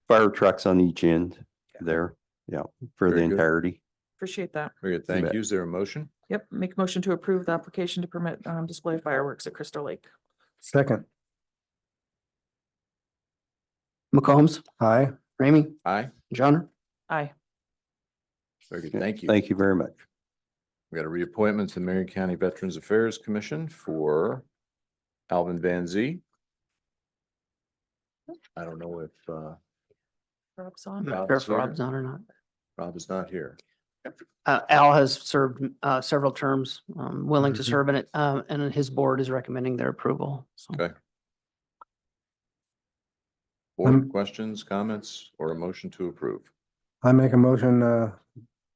fire trucks on each end there, yeah, for the Very good. entirety. Appreciate that. Very good, thank bet. you. Is there a motion? Yep, make motion to approve the application to permit display fireworks at Crystal Lake. Second. McCombs. Aye. Ramey. Aye. Johnner. Aye. Very good, thank you. Thank you very much. We got a reappointment to the Marion County Veterans Affairs Commission for Alvin Van Zee. I don't know if Rob's on. Not Rob's sure if here. Rob's on or not. Rob is not here. Al has served several terms, willing to serve in it, and his board is recommending their approval. So Okay. Board, questions, comments, or a motion to approve? I make a motion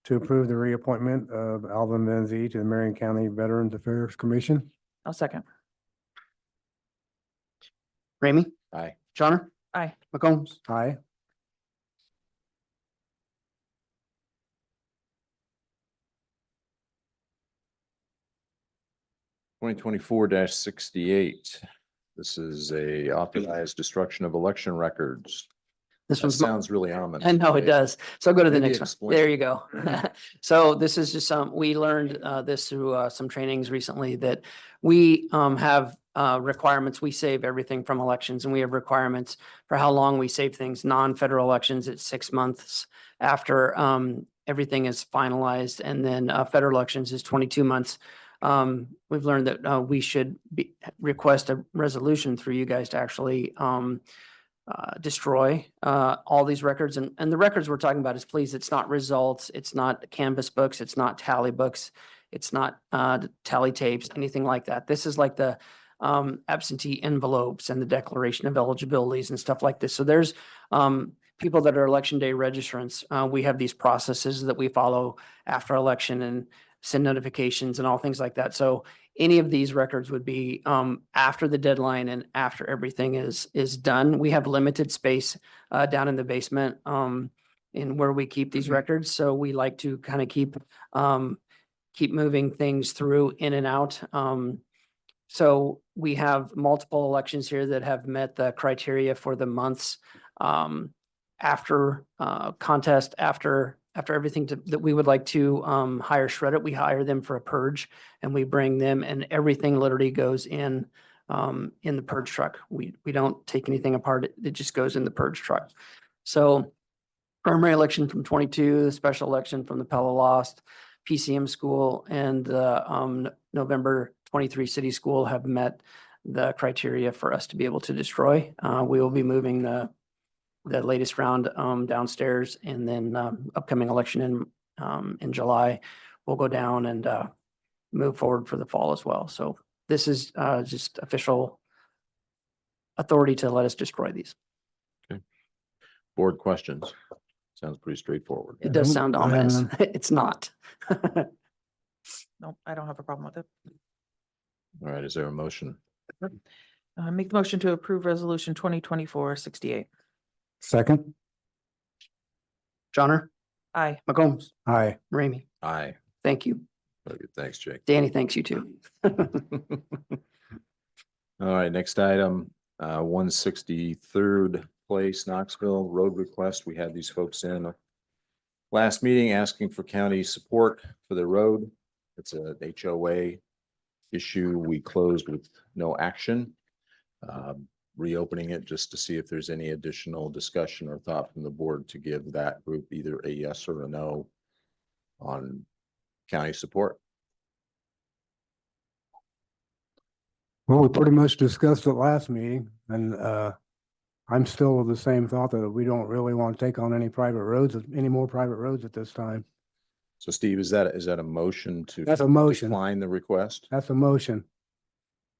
to approve the reappointment of Alvin Van Zee to the Marion County Veterans Affairs Commission. I'll second. Ramey. Aye. Johnner. Aye. McCombs. Aye. Twenty 2024-68. This is a authorized destruction of election records. This That one's. sounds really ominous. I know it does. So go to the Maybe next one. explain. There you go. So this is just we learned this through some trainings recently that we have requirements. We save everything from elections, and we have requirements for how long we save things. Non-federal elections, it's 6 months after everything is finalized, and then federal elections is 22 months. We've learned that we should request a resolution through you guys to actually destroy all these records. And the records we're talking about is, please, it's not results, it's not canvas books, it's not tally books, it's not tally tapes, anything like that. This is like the absentee envelopes and the declaration of eligibilities and stuff like this. So there's people that are election day registrants. We have these processes that we follow after election and send notifications and all things like that. So any of these records would be after the deadline and after everything is done. We have limited space down in the basement in where we keep these records. So we like to kind of keep moving things through in and out. So we have multiple elections here that have met the criteria for the months after contest, after everything that we would like to hire shred it. We hire them for a purge and we bring them, and everything literally goes in the purge truck. We don't take anything apart. It just goes in the purge truck. So primary election from 22, the special election from the Pella Lost, PCM school, and the November 23 city school have met the criteria for us to be able to destroy. We will be moving the latest round downstairs, and then upcoming election in July, we'll go down and move forward for the fall as well. So this is just official authority to let us destroy these. Board questions? Sounds pretty straightforward. It does sound I have ominous. none. It's not. No, I don't have a problem with it. All right, is there a motion? Make the motion to approve resolution 2024-68. Second? Johnner, Aye. McCombs, Aye. Ramey, Aye. thank you. Very good. Thanks, Jake. Danny, thanks you too. All right, next item, 163rd Place, Knoxville, road request. We had these folks in last meeting asking for county support for the road. It's a HOA issue. We closed with no action. Reopening it just to see if there's any additional discussion or thought from the board to give that group either a yes or a no on county support. Well, we pretty much discussed it last meeting, and I'm still of the same thought that we don't really want to take on any more private roads at this time. So Steve, is that a motion to? That's a motion. Decline the request? That's a motion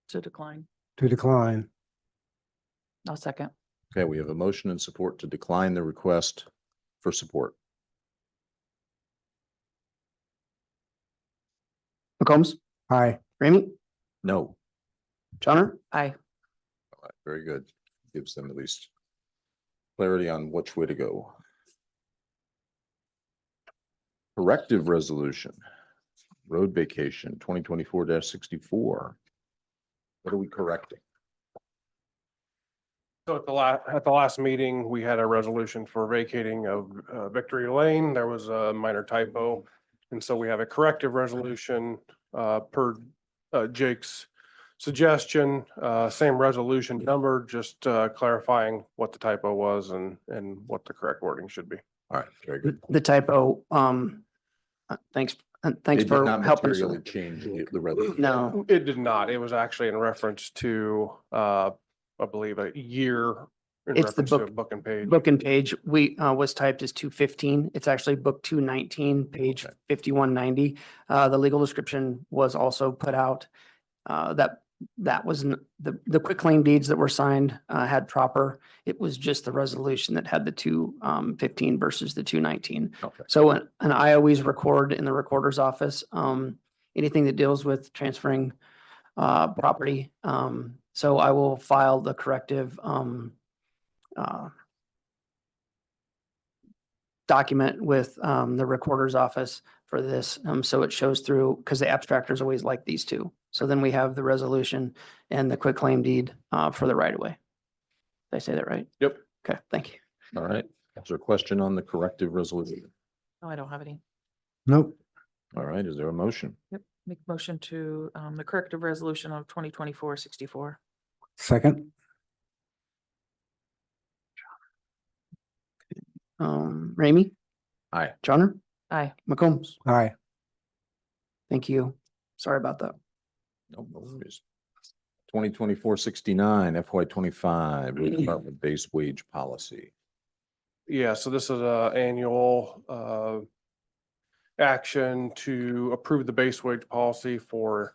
To decline. to decline. I'll second. Okay, we have a motion and support to decline the request for support. McCombs, Aye. Ramey, No. Johnner, Aye. All right, very good. Gives them at least clarity on which way to go. Corrective resolution, road vacation 2024-64. What are we correcting? So at the last meeting, we had a resolution for vacating of Victory Lane. There was a minor typo. And so we have a corrective resolution per Jake's suggestion, same resolution number, just clarifying what the typo was and what the correct wording should be. All right, very good. the typo, thanks It for did not helping us. materially with it. change the resolution. No, It did not. It was actually in reference to, I believe, a year in It's the reference to a book- book and page. book and page, was typed as 215. It's actually book 219, page Okay. 5190. The legal description was also put out. That was the quitclaim deeds that were signed had proper. It was just the resolution that had the 215 versus the 219. Okay. So and I always record in the recorder's office anything that deals with transferring property. So I will file the corrective document with the recorder's office for this. So it shows through, because the abstractors always like these two. So then we have the resolution and the quitclaim deed for the right of way. Did I say that right? Yep. Okay, thank you. All right. Is there a question on the corrective resolution? No, I don't have any. Nope. All right, is there a motion? Yep. Make motion to the corrective resolution of 2024-64. Second? Ramey? Aye. Johnner? Aye. McCombs? Aye. Thank you. Sorry about that. No worries. 2024-69 FY25 Road Department base wage policy. Yeah, so this is a annual action to approve the base wage policy for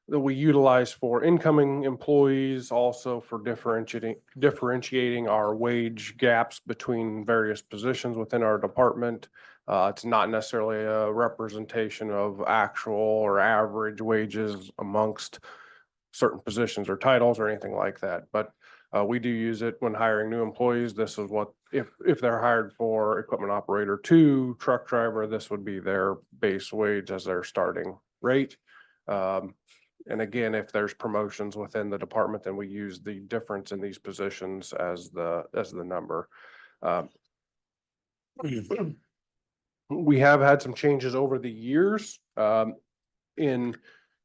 that we utilize for incoming employees, also for differentiating our wage gaps between various positions within our department. It's not necessarily a representation of actual or average wages amongst certain positions or titles or anything like that, but we do use it when hiring new employees. This is what, if they're hired for equipment operator 2, truck driver, this would be their base wage as their starting rate. And again, if there's promotions within the department, then we use the difference in these positions as the number. We have had some changes over the years in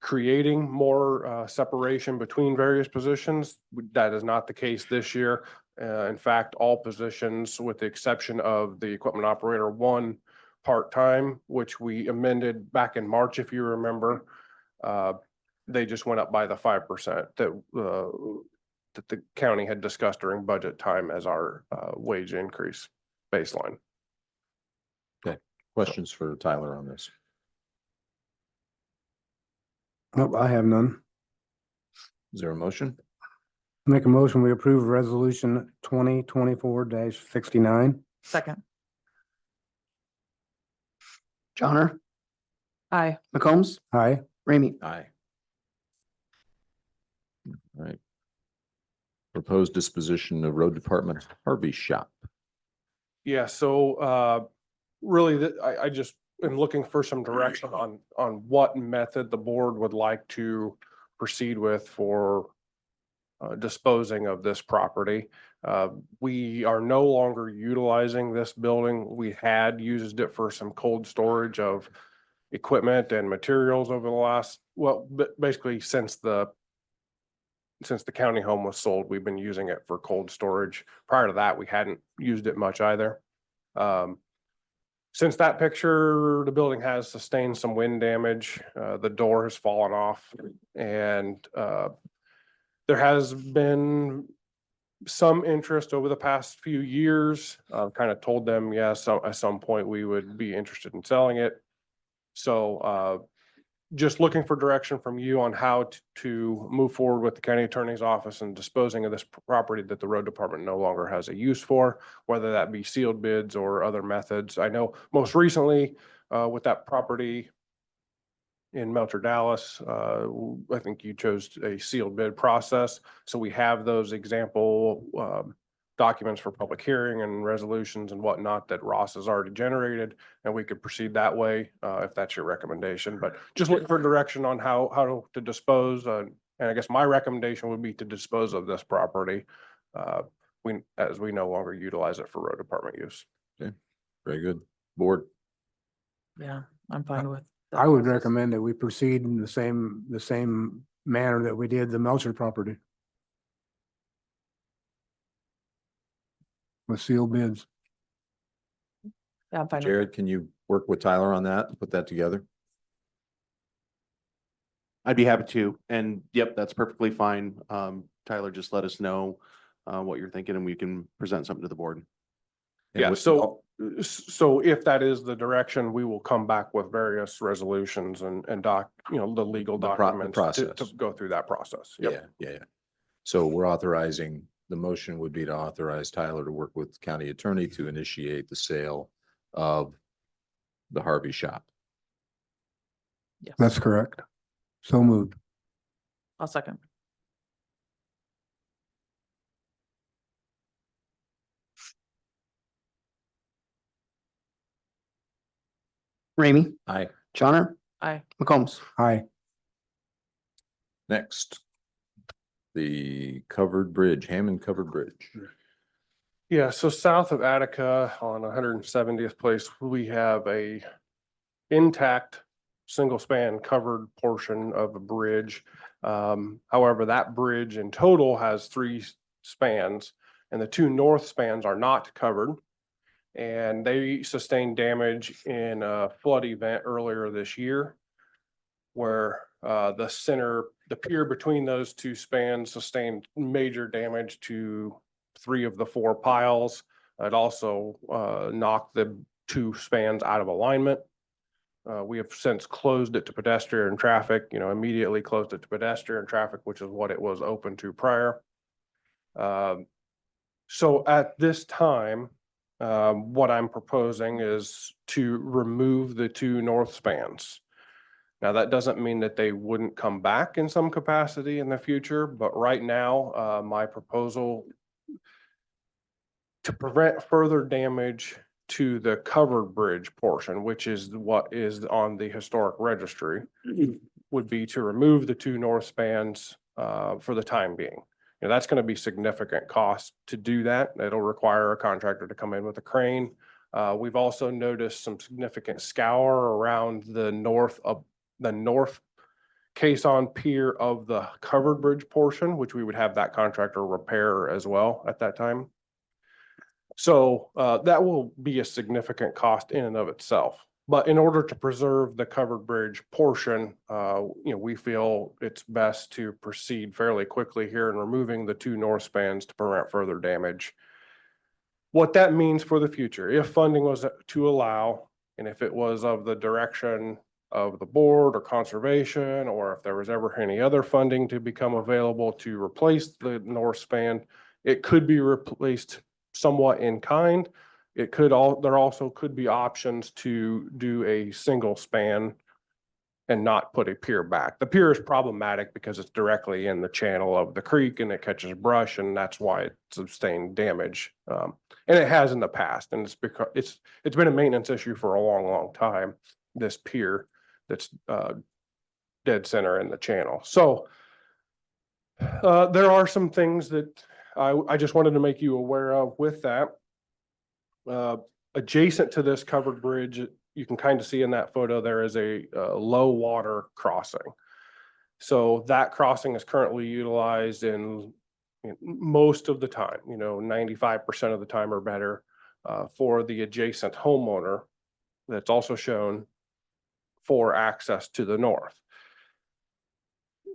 creating more separation between various positions. That is not the case this year. In fact, all positions, with the exception of the equipment operator 1 part-time, which we amended back in March, if you remember, they just went up by the 5% that the county had discussed during budget time as our wage increase baseline. Okay, questions for Tyler on this? Nope, I have none. Is there a motion? Make a motion, we approve resolution 2024-69. Second. Johnner, Aye. McCombs, Aye. Ramey. Aye. All right. Proposed disposition of road department Harvey shop. Yeah, so really, I just am looking for some direction on what method the board would like to proceed with for disposing of this property. We are no longer utilizing this building. We had used it for some cold storage of equipment and materials over the last, well, basically since the county home was sold, we've been using it for cold storage. Prior to that, we hadn't used it much either. Since that picture, the building has sustained some wind damage. The door has fallen off, and there has been some interest over the past few years. I've kind of told them, yes, at some point we would be interested in selling it. So just looking for direction from you on how to move forward with the county attorney's office and disposing of this property that the road department no longer has a use for, whether that be sealed bids or other methods. I know most recently with that property in Melcher, Dallas, I think you chose a sealed bid process. So we have those example documents for public hearing and resolutions and whatnot that Ross has already generated, and we could proceed that way if that's your recommendation. But just looking for direction on how to dispose. And I guess my recommendation would be to dispose of this property as we no longer utilize it for road department use. Okay, very good. Board. Yeah, I'm fine with. that I would process. recommend that we proceed in the same manner that we did the Melcher property. With sealed bids. Yeah, I'm fine with Jared, can you work with Tyler on that and put that together? I'd be happy to. And yep, that's perfectly fine. Tyler, just let us know what you're thinking and we can present something to the board. And Yeah, with- so if that is the direction, we will come back with various resolutions and the legal The documents to process. go through that process. Yep. Yeah. So we're authorizing, the motion would be to authorize Tyler to work with county attorney to initiate the sale of the Harvey shop. Yes. That's correct. So moved. I'll second. Ramey, Aye. Johnner, Aye. McCombs. Aye. Next, the covered bridge, Hammond Covered Bridge. Yeah, so south of Attica on 170th place, we have a intact single span covered portion of a bridge. However, that bridge in total has 3 spans, and the 2 north spans are not covered. And they sustained damage in a flood event earlier this year, where the pier between those 2 spans sustained major damage to 3 of the 4 piles. It also knocked the 2 spans out of alignment. We have since closed it to pedestrian traffic, immediately closed it to pedestrian traffic, which is what it was open to prior. So at this time, what I'm proposing is to remove the two north spans. Now, that doesn't mean that they wouldn't come back in some capacity in the future, but right now, my proposal to prevent further damage to the covered bridge portion, which is what is on the historic registry, would be to remove the two north spans for the time being. That's going to be significant cost to do that. It'll require a contractor to come in with a crane. We've also noticed some significant scour around the north caisson pier of the covered bridge portion, which we would have that contractor repair as well at that time. So that will be a significant cost in and of itself. But in order to preserve the covered bridge portion, we feel it's best to proceed fairly quickly here in removing the two north spans to prevent further damage. What that means for the future, if funding was to allow, and if it was of the direction of the board or conservation, or if there was ever any other funding to become available to replace the north span, it could be replaced somewhat in kind. There also could be options to do a single span and not put a pier back. The pier is problematic because it's directly in the channel of the creek and it catches brush, and that's why it sustained damage. And it has in the past, and it's because it's been a maintenance issue for a long, long time, this pier that's dead center in the channel. So there are some things that I just wanted to make you aware of with that. Adjacent to this covered bridge, you can kind of see in that photo, there is a low water crossing. So that crossing is currently utilized in most of the time, 95% of the time or better, for the adjacent homeowner that's also shown for access to the north.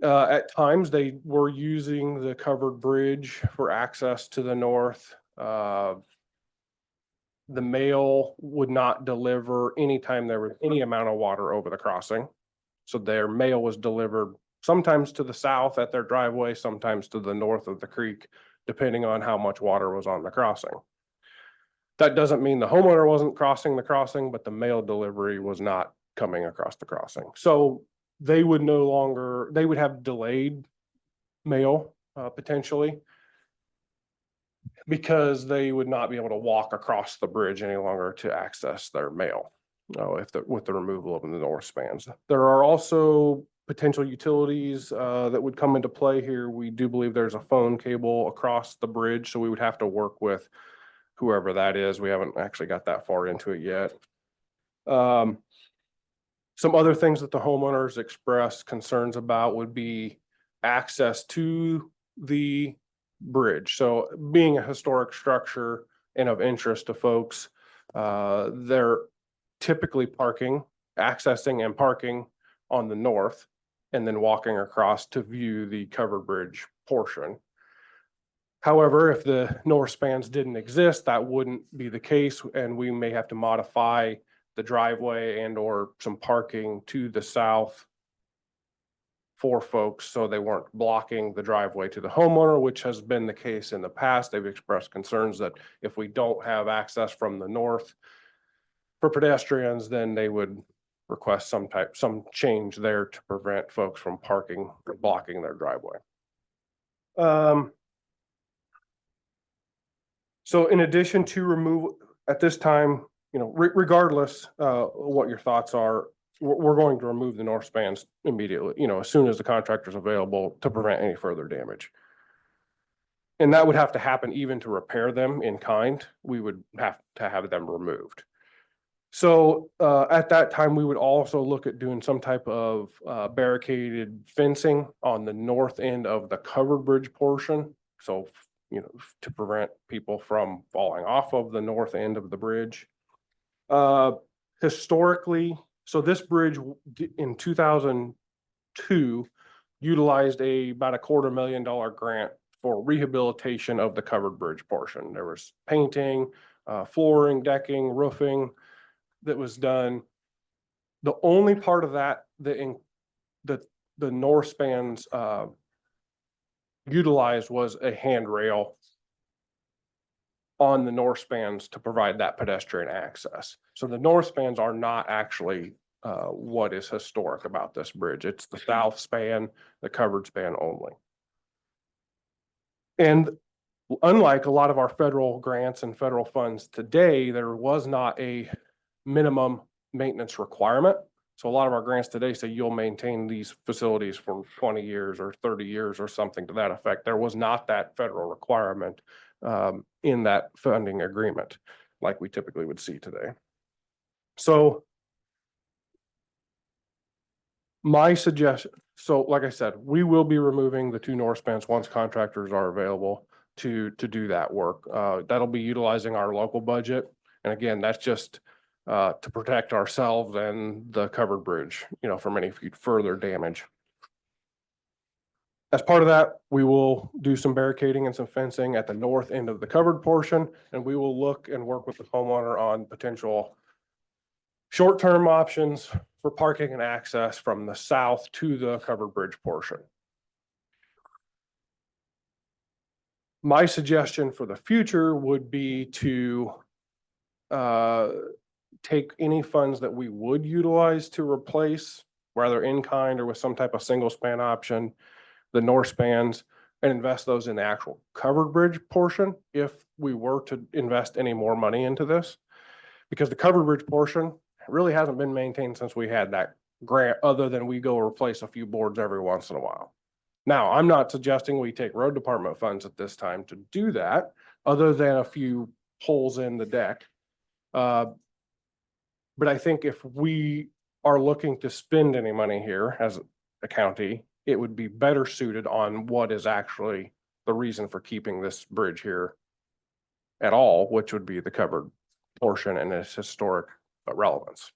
At times, they were using the covered bridge for access to the north. The mail would not deliver anytime there was any amount of water over the crossing. So their mail was delivered sometimes to the south at their driveway, sometimes to the north of the creek, depending on how much water was on the crossing. That doesn't mean the homeowner wasn't crossing the crossing, but the mail delivery was not coming across the crossing. So they would have delayed mail potentially, because they would not be able to walk across the bridge any longer to access their mail with the removal of the north spans. There are also potential utilities that would come into play here. We do believe there's a phone cable across the bridge, so we would have to work with whoever that is. We haven't actually got that far into it yet. Some other things that the homeowners expressed concerns about would be access to the bridge. So being a historic structure and of interest to folks, they're typically accessing and parking on the north and then walking across to view the covered bridge portion. However, if the north spans didn't exist, that wouldn't be the case, and we may have to modify the driveway and or some parking to the south for folks so they weren't blocking the driveway to the homeowner, which has been the case in the past. They've expressed concerns that if we don't have access from the north for pedestrians, then they would request some change there to prevent folks from parking or blocking their driveway. So in addition to remove at this time, regardless what your thoughts are, we're going to remove the north spans immediately, as soon as the contractor's available to prevent any further damage. And that would have to happen even to repair them in kind. We would have to have them removed. So at that time, we would also look at doing some type of barricaded fencing on the north end of the covered bridge portion. So, to prevent people from falling off of the north end of the bridge. Historically, so this bridge in 2002 utilized about $250,000 grant for rehabilitation of the covered bridge portion. There was painting, flooring, decking, roofing that was done. The only part of that, the north spans, utilized was a handrail on the north spans to provide that pedestrian access. So the north spans are not actually what is historic about this bridge. It's the south span, the covered span only. And unlike a lot of our federal grants and federal funds today, there was not a minimum maintenance requirement. So a lot of our grants today say you'll maintain these facilities for 20 years or 30 years or something to that effect. There was not that federal requirement in that funding agreement like we typically would see today. So my suggestion, so like I said, we will be removing the 2 north spans once contractors are available to do that work. That'll be utilizing our local budget. And again, that's just to protect ourselves and the covered bridge, from any further damage. As part of that, we will do some barricading and some fencing at the north end of the covered portion, and we will look and work with the homeowner on potential short-term options for parking and access from the south to the covered bridge portion. My suggestion for the future would be to take any funds that we would utilize to replace, whether in kind or with some type of single span option, the north spans, and invest those in the actual covered bridge portion if we were to invest any more money into this. Because the covered bridge portion really hasn't been maintained since we had that grant, other than we go replace a few boards every once in a while. Now, I'm not suggesting we take road department funds at this time to do that, other than a few holes in the deck. But I think if we are looking to spend any money here as a county, it would be better suited on what is actually the reason for keeping this bridge here at all, which would be the covered portion and its historic relevance.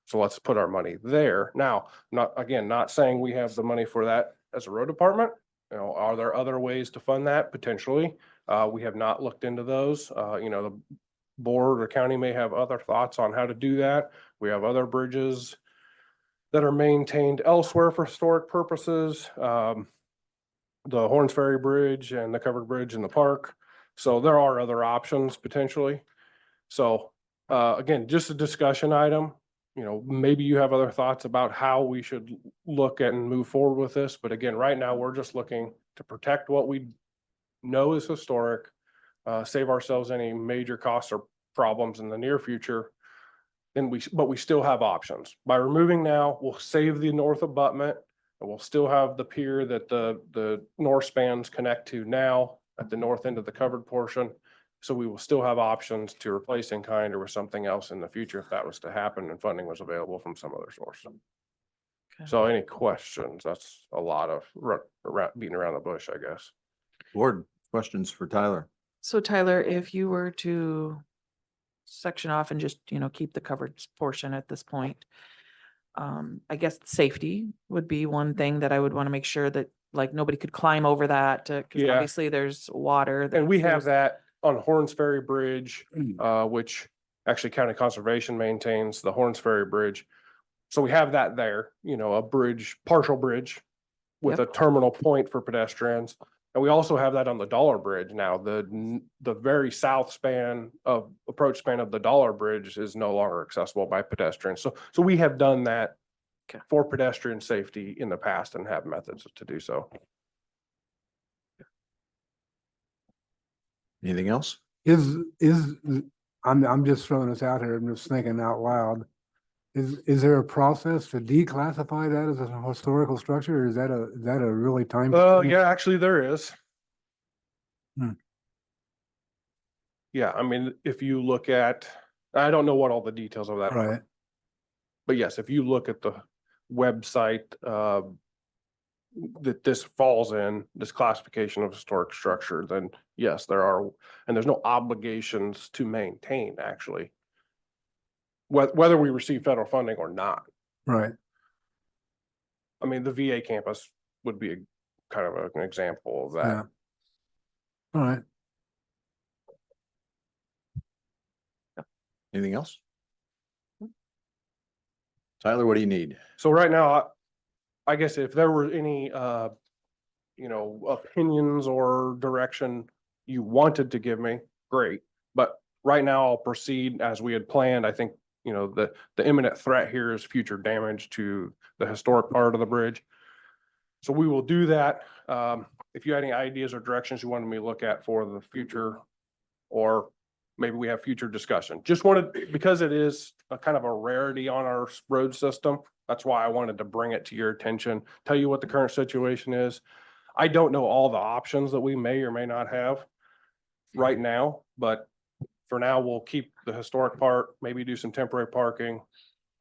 So let's put our money there. Now, not saying we have the money for that as a road department. Are there other ways to fund that? Potentially. We have not looked into those. The board or county may have other thoughts on how to do that. We have other bridges that are maintained elsewhere for historic purposes. The Horns Ferry Bridge and the covered bridge in the park. So there are other options potentially. So again, just a discussion item. Maybe you have other thoughts about how we should look at and move forward with this. But again, right now, we're just looking to protect what we know is historic, save ourselves any major costs or problems in the near future. But we still have options. By removing now, we'll save the north abutment, and we'll still have the pier that the north spans connect to now at the north end of the covered portion. So we will still have options to replace in kind or with something else in the future if that was to happen and funding was available from some other source. Okay. So any questions? That's a lot of beating around the bush, I guess. Board, questions for Tyler? So Tyler, if you were to section off and just, keep the covered portion at this point, I guess safety would be one thing that I would want to make sure that like nobody could climb over that, because Yeah. obviously there's water. And we have there's- that on Horns Ferry Bridge, which actually County Conservation maintains the Horns Ferry Bridge. So we have that there, a bridge, partial bridge with a terminal point for pedestrians. And we also have that on the Dollar Bridge now. The very south span of approach span of the Dollar Bridge is no longer accessible by pedestrians. So we have done that for pedestrian safety in the past and have methods to do so. Anything else? I'm just throwing this out here, I'm just thinking out loud. Is there a process to declassify that as a historical structure, or is that a really time? Yeah, actually there is. Hmm. Yeah, I mean, if you look at, I don't know what all the details of that are. Right. But yes, if you look at the website, that this falls in, this classification of historic structure, then yes, there are, and there's no obligations to maintain actually. Whether we receive federal funding or not. Right. I mean, the VA campus would be kind of an example of that. Yeah. All right. Anything else? Tyler, what do you need? So right now, I guess if there were any, opinions or direction you wanted to give me, great. But right now I'll proceed as we had planned. I think, the imminent threat here is future damage to the historic part of the bridge. So we will do that. If you had any ideas or directions you wanted me to look at for the future, or maybe we have future discussion. Just wanted, because it is a kind of a rarity on our road system, that's why I wanted to bring it to your attention, tell you what the current situation is. I don't know all the options that we may or may not have right now, but for now, we'll keep the historic part, maybe do some temporary parking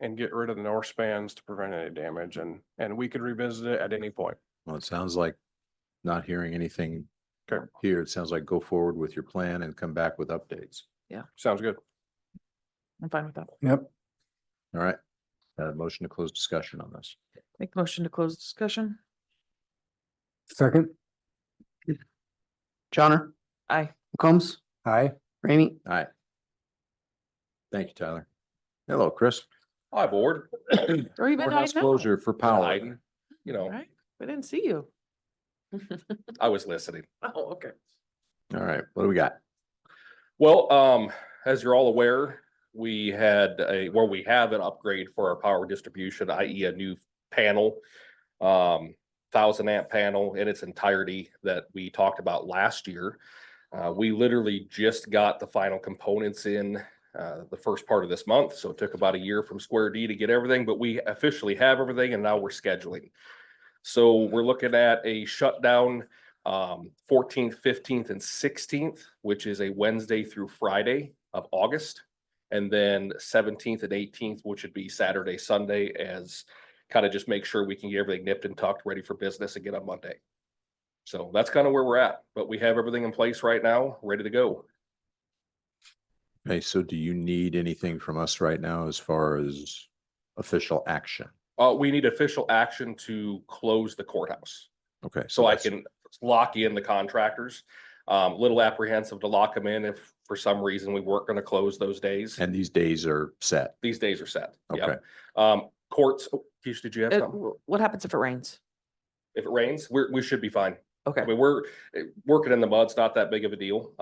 and get rid of the north spans to prevent any damage, and we could revisit it at any point. Well, it sounds like not hearing anything Okay. here. It sounds like go forward with your plan and come back with updates. Sounds good. I'm fine with that. Yep. All right. Motion to close discussion on this. Make motion to close discussion. Second. Johnner, Aye. McCombs, Aye. Ramey, All right. Thank you, Tyler. Hello, Chris. Hi, board. Or even I Courthouse know. closure for power. Hiding, Right? We didn't see you. I was listening. Oh, okay. All right. What do we got? Well, as you're all aware, we have an upgrade for our power distribution, i.e. a new panel, 1,000 amp panel in its entirety that we talked about last year. We literally just got the final components in the first part of this month. So it took about a year from Square D to get everything, but we officially have everything and now we're scheduling. So we're looking at a shutdown 14th, 15th, and 16th, which is a Wednesday through Friday of August. And then 17th and 18th, which would be Saturday, Sunday, as kind of just make sure we can get everything nipped and tucked, ready for business again on Monday. So that's kind of where we're at, but we have everything in place right now, ready to go. Okay, so do you need anything from us right now as far as official action? We need official action to close the courthouse. Okay. So I that's- can lock in the contractors. Little apprehensive to lock them in if for some reason we weren't going to close those days. And these days are set. These days are set. Okay. Yep. Courts, Keisha, did you have something? What happens if it rains? If it rains, we should be fine. Okay. I mean, we're working in the mud. It's not that big of a deal.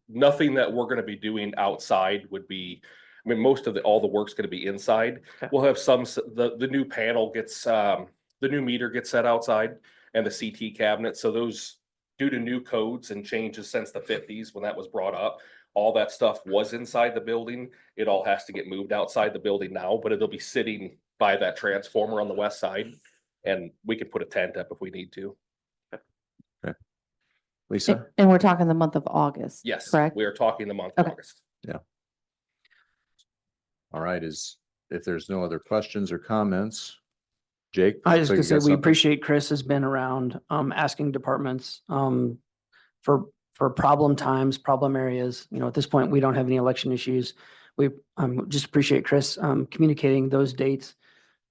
Nothing that we're going to be doing outside would be, I mean, most of all the work's going to be inside. Okay. We'll have the new panel gets, the new meter gets set outside and the CT cabinet. So those, due to new codes and changes since the 50s, when that was brought up, all that stuff was inside the building. It all has to get moved outside the building now, but it'll be sitting by that transformer on the west side. And we can put a tent up if we need to. Lisa? And we're talking the month of August. Yes, Correct? we are talking the month of Okay. August. All right, if there's no other questions or comments, Jake? I was so gonna you say, got we something? appreciate Chris has been around, asking departments, for problem times, problem areas. At this point, we don't have any election issues. We, just appreciate Chris, communicating those dates.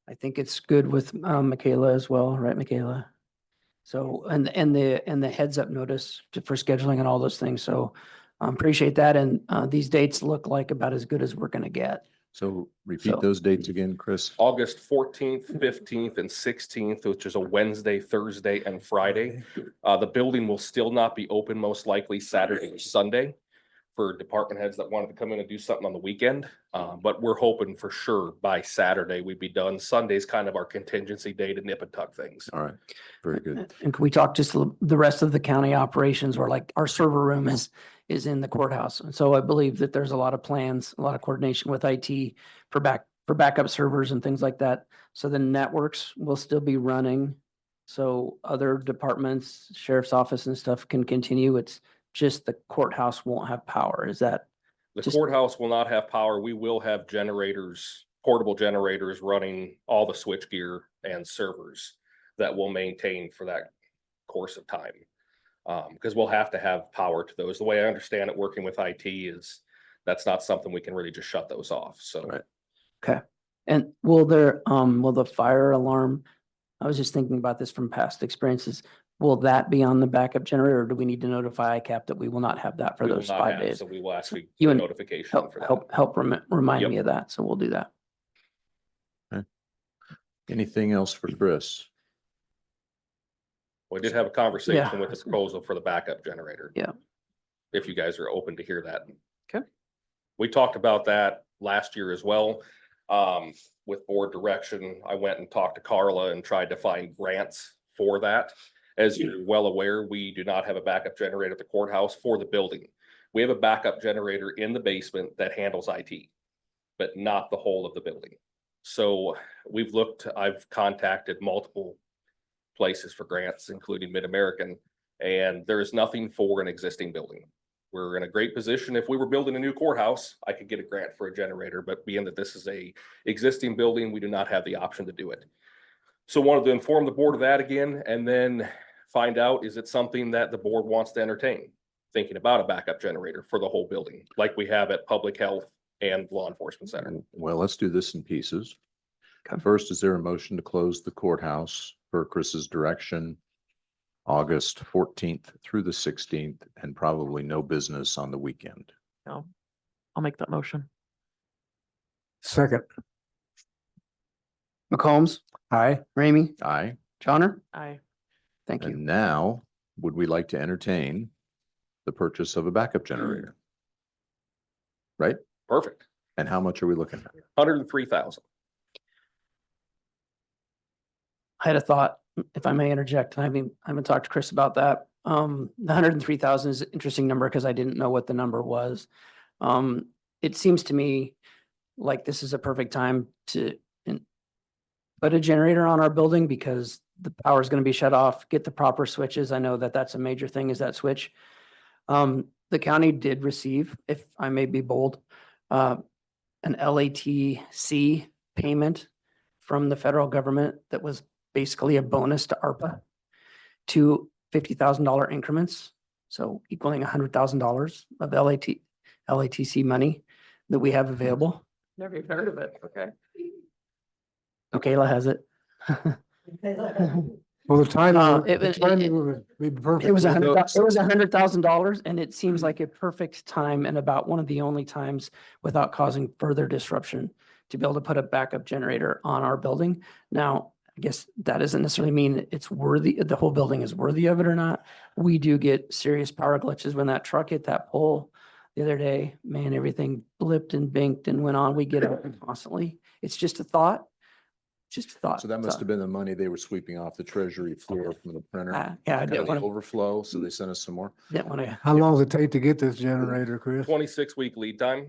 I think it's good with, Michaela as well, right, Michaela? So, and the heads up notice for scheduling and all those things. So, appreciate that. And, these dates look like about as good as we're gonna get. So repeat So- those dates again, Chris. August 14th, 15th, and 16th, which is a Wednesday, Thursday, and Friday. The building will still not be open, most likely Saturday or Sunday for department heads that wanted to come in and do something on the weekend. But we're hoping for sure by Saturday we'd be done. Sunday's kind of our contingency day to nip and tuck things. All right, very good. And can we talk just the rest of the county operations, or like our server room is in the courthouse. And so I believe that there's a lot of plans, a lot of coordination with IT for backup servers and things like that. So the networks will still be running. So other departments, sheriff's office and stuff can continue. It's just the courthouse won't have power. Is that? The Just- courthouse will not have power. We will have generators, portable generators running all the switch gear and servers that will maintain for that course of time. Because we'll have to have power to those. The way I understand it, working with IT is that's not something we can really just shut those off. So Right. Okay. And will the fire alarm, I was just thinking about this from past experiences. Will that be on the backup generator, or do we need to notify ICAP that we will not have that for we will those not 5 have, days? so we will actually You do a and notification Help, for that. help remind Yep. me of that. So we'll do that. Anything else for Chris? We did have a conversation with the proposal for the backup generator. Yeah. If you guys are open to hear that. Okay. We talked about that last year as well. With board direction, I went and talked to Carla and tried to find grants for that. As you're well aware, we do not have a backup generator at the courthouse for the building. We have a backup generator in the basement that handles IT, but not the whole of the building. So I've contacted multiple places for grants, including Mid-American, and there is nothing for an existing building. We're in a great position. If we were building a new courthouse, I could get a grant for a generator, but being that this is a existing building, we do not have the option to do it. So wanted to inform the board of that again, and then find out, is it something that the board wants to entertain? Thinking about a backup generator for the whole building, like we have at Public Health and Law Enforcement Center. Well, let's do this in pieces. First, is there a motion to close the courthouse per Chris's direction, August 14th through the 16th, and probably no business on the weekend? No, I'll make that motion. Second. McCombs, Aye. Ramey, Aye. Johnner. Aye. Thank you. And now, would we like to entertain the purchase of a backup generator? Right? Perfect. And how much are we looking at? 103,000. I had a thought, if I may interject, I haven't talked to Chris about that. The 103,000 is an interesting number because I didn't know what the number was. It seems to me like this is a perfect time to put a generator on our building because the power is going to be shut off, get the proper switches. I know that that's a major thing, is that switch. The county did receive, if I may be bold, an LATC payment from the federal government that was basically a bonus to ARPA to $50,000 increments. So equaling $100,000 of LATC money that we have available. Never even heard of it. Okay. Kayla has it. Well, the timing, It the was- timing would be perfect. It was with $100,000 and it seems like a perfect time and about one of the only times without causing further disruption to be able to put a backup generator on our building. Now, I guess that doesn't necessarily mean it's worthy, the whole building is worthy of it or not. We do get serious power glitches. When that truck hit that pole the other day, man, everything blipped and binked and went on. We get it constantly. It's just a thought. Just a thought. So that must have been the money they were sweeping off the treasury floor from the printer. Yeah, I Kind didn't of the want to, overflow, so they sent us some more. didn't want to. How long does it take to get this generator, Chris? 26-week lead time.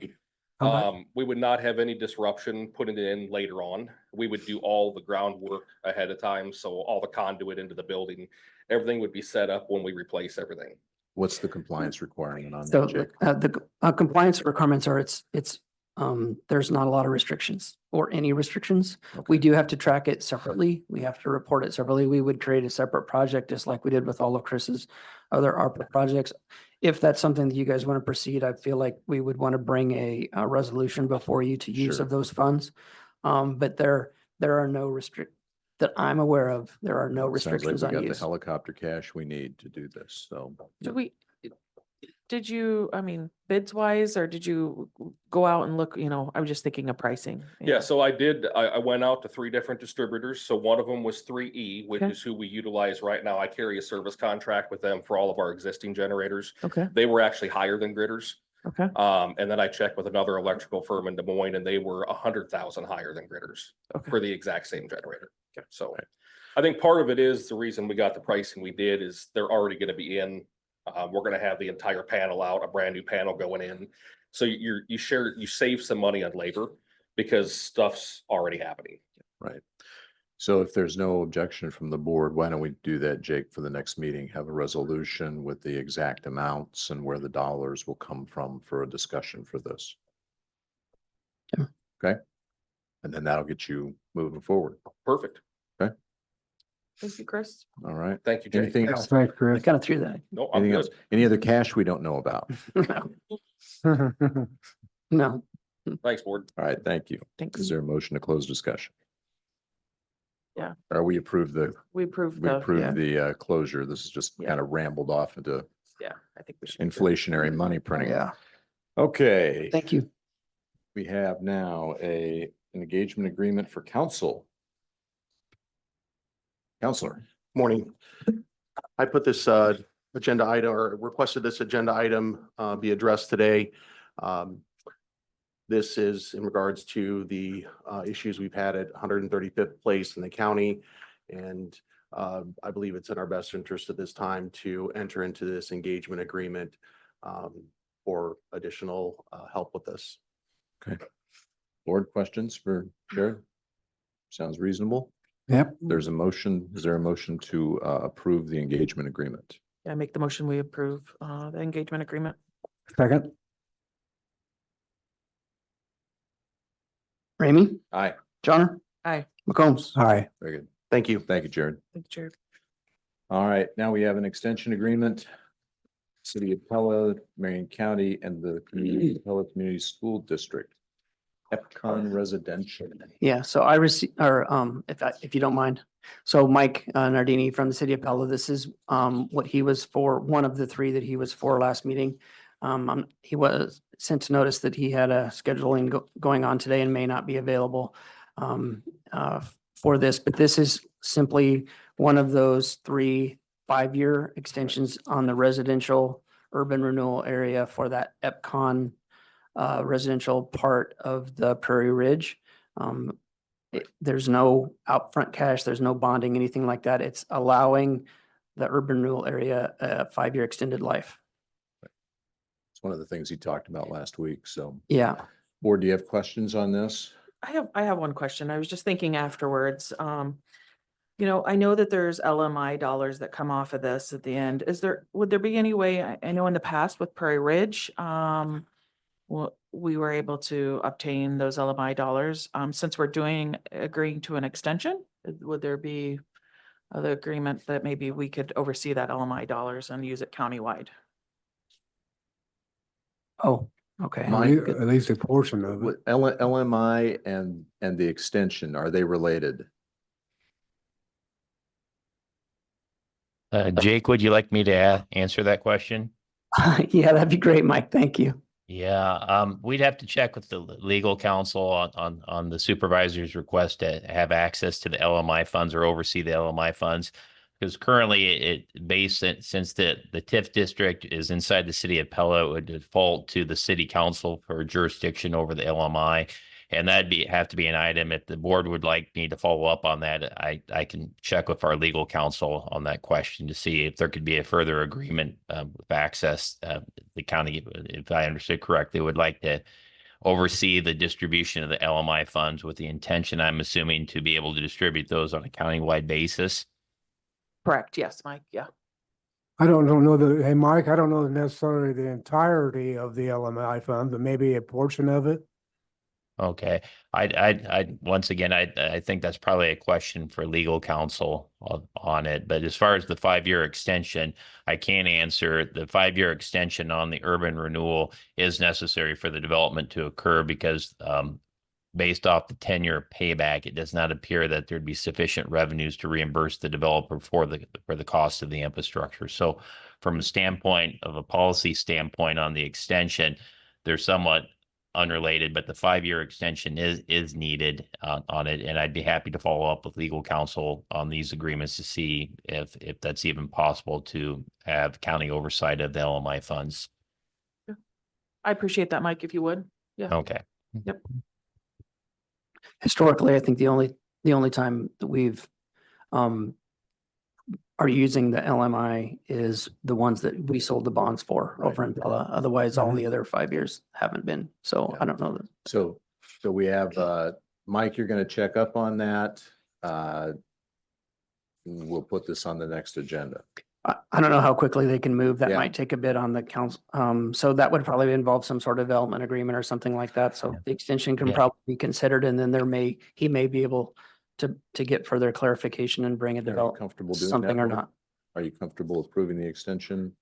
How much? We would not have any disruption putting it in later on. We would do all the groundwork ahead of time, so all the conduit into the building, everything would be set up when we replace everything. What's the compliance requirement on So that, Jake? the compliance requirements are there's not a lot of restrictions or any restrictions. We do have to track it separately. We have to report it separately. We would create a separate project, just like we did with all of Chris's other ARPA projects. If that's something that you guys want to proceed, I feel like we would want to bring a resolution before you to use Sure. of those funds. But there are no that I'm aware of, there are no Sounds like restrictions we on got the use. helicopter cash we need to do this, so. Did you, I mean, bids wise, or did you go out and look, I'm just thinking of pricing. Yeah, so I went out to 3 different distributors. So one of them was 3E, which Okay. is who we utilize right now. I carry a service contract with them for all of our existing generators. Okay, They were actually higher than Gritters. okay, And then I checked with another electrical firm in Des Moines and they were 100,000 higher than Gritters okay. for the exact same generator. So I think part of it is the reason we got the pricing we did is they're already going to be in. We're going to have the entire panel out, a brand new panel going in. So you save some money on labor because stuff's already happening. Right. So if there's no objection from the board, why don't we do that, Jake, for the next meeting? Have a resolution with the exact amounts and where the dollars will come from for a discussion for this. Yeah. Okay. And then that'll get you moving forward. Perfect. Thank you, Chris. All right. Thank you, Jake. Anything Yeah, else? thanks, I Chris. kind of threw that. No, I'm Anything good. else? Any other cash we don't know about? No. Thanks, board. All right, thank you. Thanks. Is there a motion to close discussion? Yeah. Or we approve We approved we the, approve the closure. This is just Yeah. kind of rambled off into yeah, I think we should. inflationary money printing. Yeah, Okay. thank you. We have now an engagement agreement for council. Counselor. Morning. I put this agenda item or requested this agenda item be addressed today. This is in regards to the issues we've had at 135th Place in the county. And I believe it's in our best interest at this time to enter into this engagement agreement for additional help with this. Okay. Board questions for Jared? Sounds reasonable. Yep. There's a motion. Is there a motion to approve the engagement agreement? I make the motion, we approve the engagement agreement. Second. Ramey, Aye. Johnner, Aye. McCombs. Aye. Very good. Thank you. Thank you, Jared. Thank you, Chair. All right, now we have an extension agreement. City of Pella, Marion County, and the Pella Community School District. Epcon Residential. Yeah, so I received, or if you don't mind. So Mike Nardini from the city of Pella, this is what he was for, one of the three that he was for last meeting. He was sent to notice that he had a scheduling going on today and may not be available for this, but this is simply one of those 3 5-year extensions on the residential urban renewal area for that Epcon residential part of the Prairie Ridge. There's no upfront cash, there's no bonding, anything like that. It's allowing the urban renewal area a 5-year extended life. It's one of the things he talked about last week, so. Yeah. Board, do you have questions on this? I have one question. I was just thinking afterwards, you know, I know that there's LMI dollars that come off of this at the end. Would there be any way, I know in the past with Prairie Ridge, well, we were able to obtain those LMI dollars. Since we're agreeing to an extension, would there be the agreement that maybe we could oversee that LMI dollars and use it countywide? Oh, okay. At least a portion of it. With LMI and the extension, are they related? Jake, would you like me to answer that question? Yeah, that'd be great, Mike. Thank you. Yeah, we'd have to check with the legal counsel on the supervisor's request to have access to the LMI funds or oversee the LMI funds. Because currently since the TIF district is inside the city of Pella, it would default to the city council for jurisdiction over the LMI. And that'd have to be an item. If the board would like me to follow up on that, I can check with our legal counsel on that question to see if there could be a further agreement with access. The county, if I understood correctly, would like to oversee the distribution of the LMI funds with the intention, I'm assuming, to be able to distribute those on a countywide basis. Correct. Yes, Mike. Yeah. I don't know hey, Mike, I don't know necessarily the entirety of the LMI fund, but maybe a portion of it. Okay, I once again, I think that's probably a question for legal counsel on it. But as far as the 5-year extension, I can answer. The 5-year extension on the urban renewal is necessary for the development to occur because based off the 10-year payback, it does not appear that there'd be sufficient revenues to reimburse the developer for the cost of the infrastructure. So from a standpoint of a policy standpoint on the extension, they're somewhat unrelated, but the 5-year extension is needed on it. And I'd be happy to follow up with legal counsel on these agreements to see if that's even possible to have county oversight of the LMI funds. I appreciate that, Mike, if you would. Yeah. Okay. Yep. Historically, I think the only time that we've are using the LMI is the ones that we sold the bonds for over in Pella. Otherwise, all the other 5 years haven't been. So I don't know that. So we have, Mike, you're going to check up on that. We'll put this on the next agenda. I don't know how quickly they can move. That Yeah. might take a bit on the council. So that would probably involve some sort of development agreement or something like that. So the extension can Yeah. probably be considered, and then he may be able to get further clarification and bring a Are you develop comfortable doing something that, or Board? not. Are you comfortable approving the extension?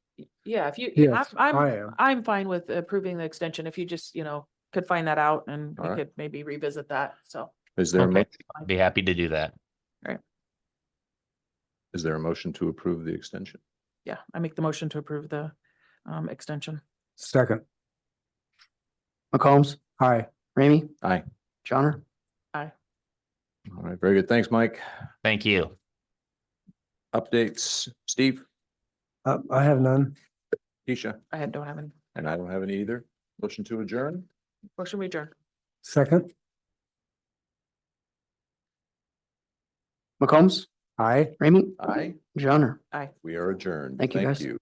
Yeah. If you, Yes, I am. I'm fine with approving the extension. If you just, could find that out and we All right. could maybe revisit that. So. Is there a Okay. motion? I'd be happy to do that. Is there a motion to approve the extension? Yeah, I make the motion to approve the extension. Second. McCombs, Aye. Ramey, Aye. Johnner. Aye. All right, very good. Thanks, Mike. Thank you. Updates, Steve, I have none. Keisha, don't have any. and I don't have any either. Motion to adjourn. Motion we adjourn. Second, McCombs, aye. Ramey, Aye, Johnner. Aye. we are adjourned. Thank you, guys. You.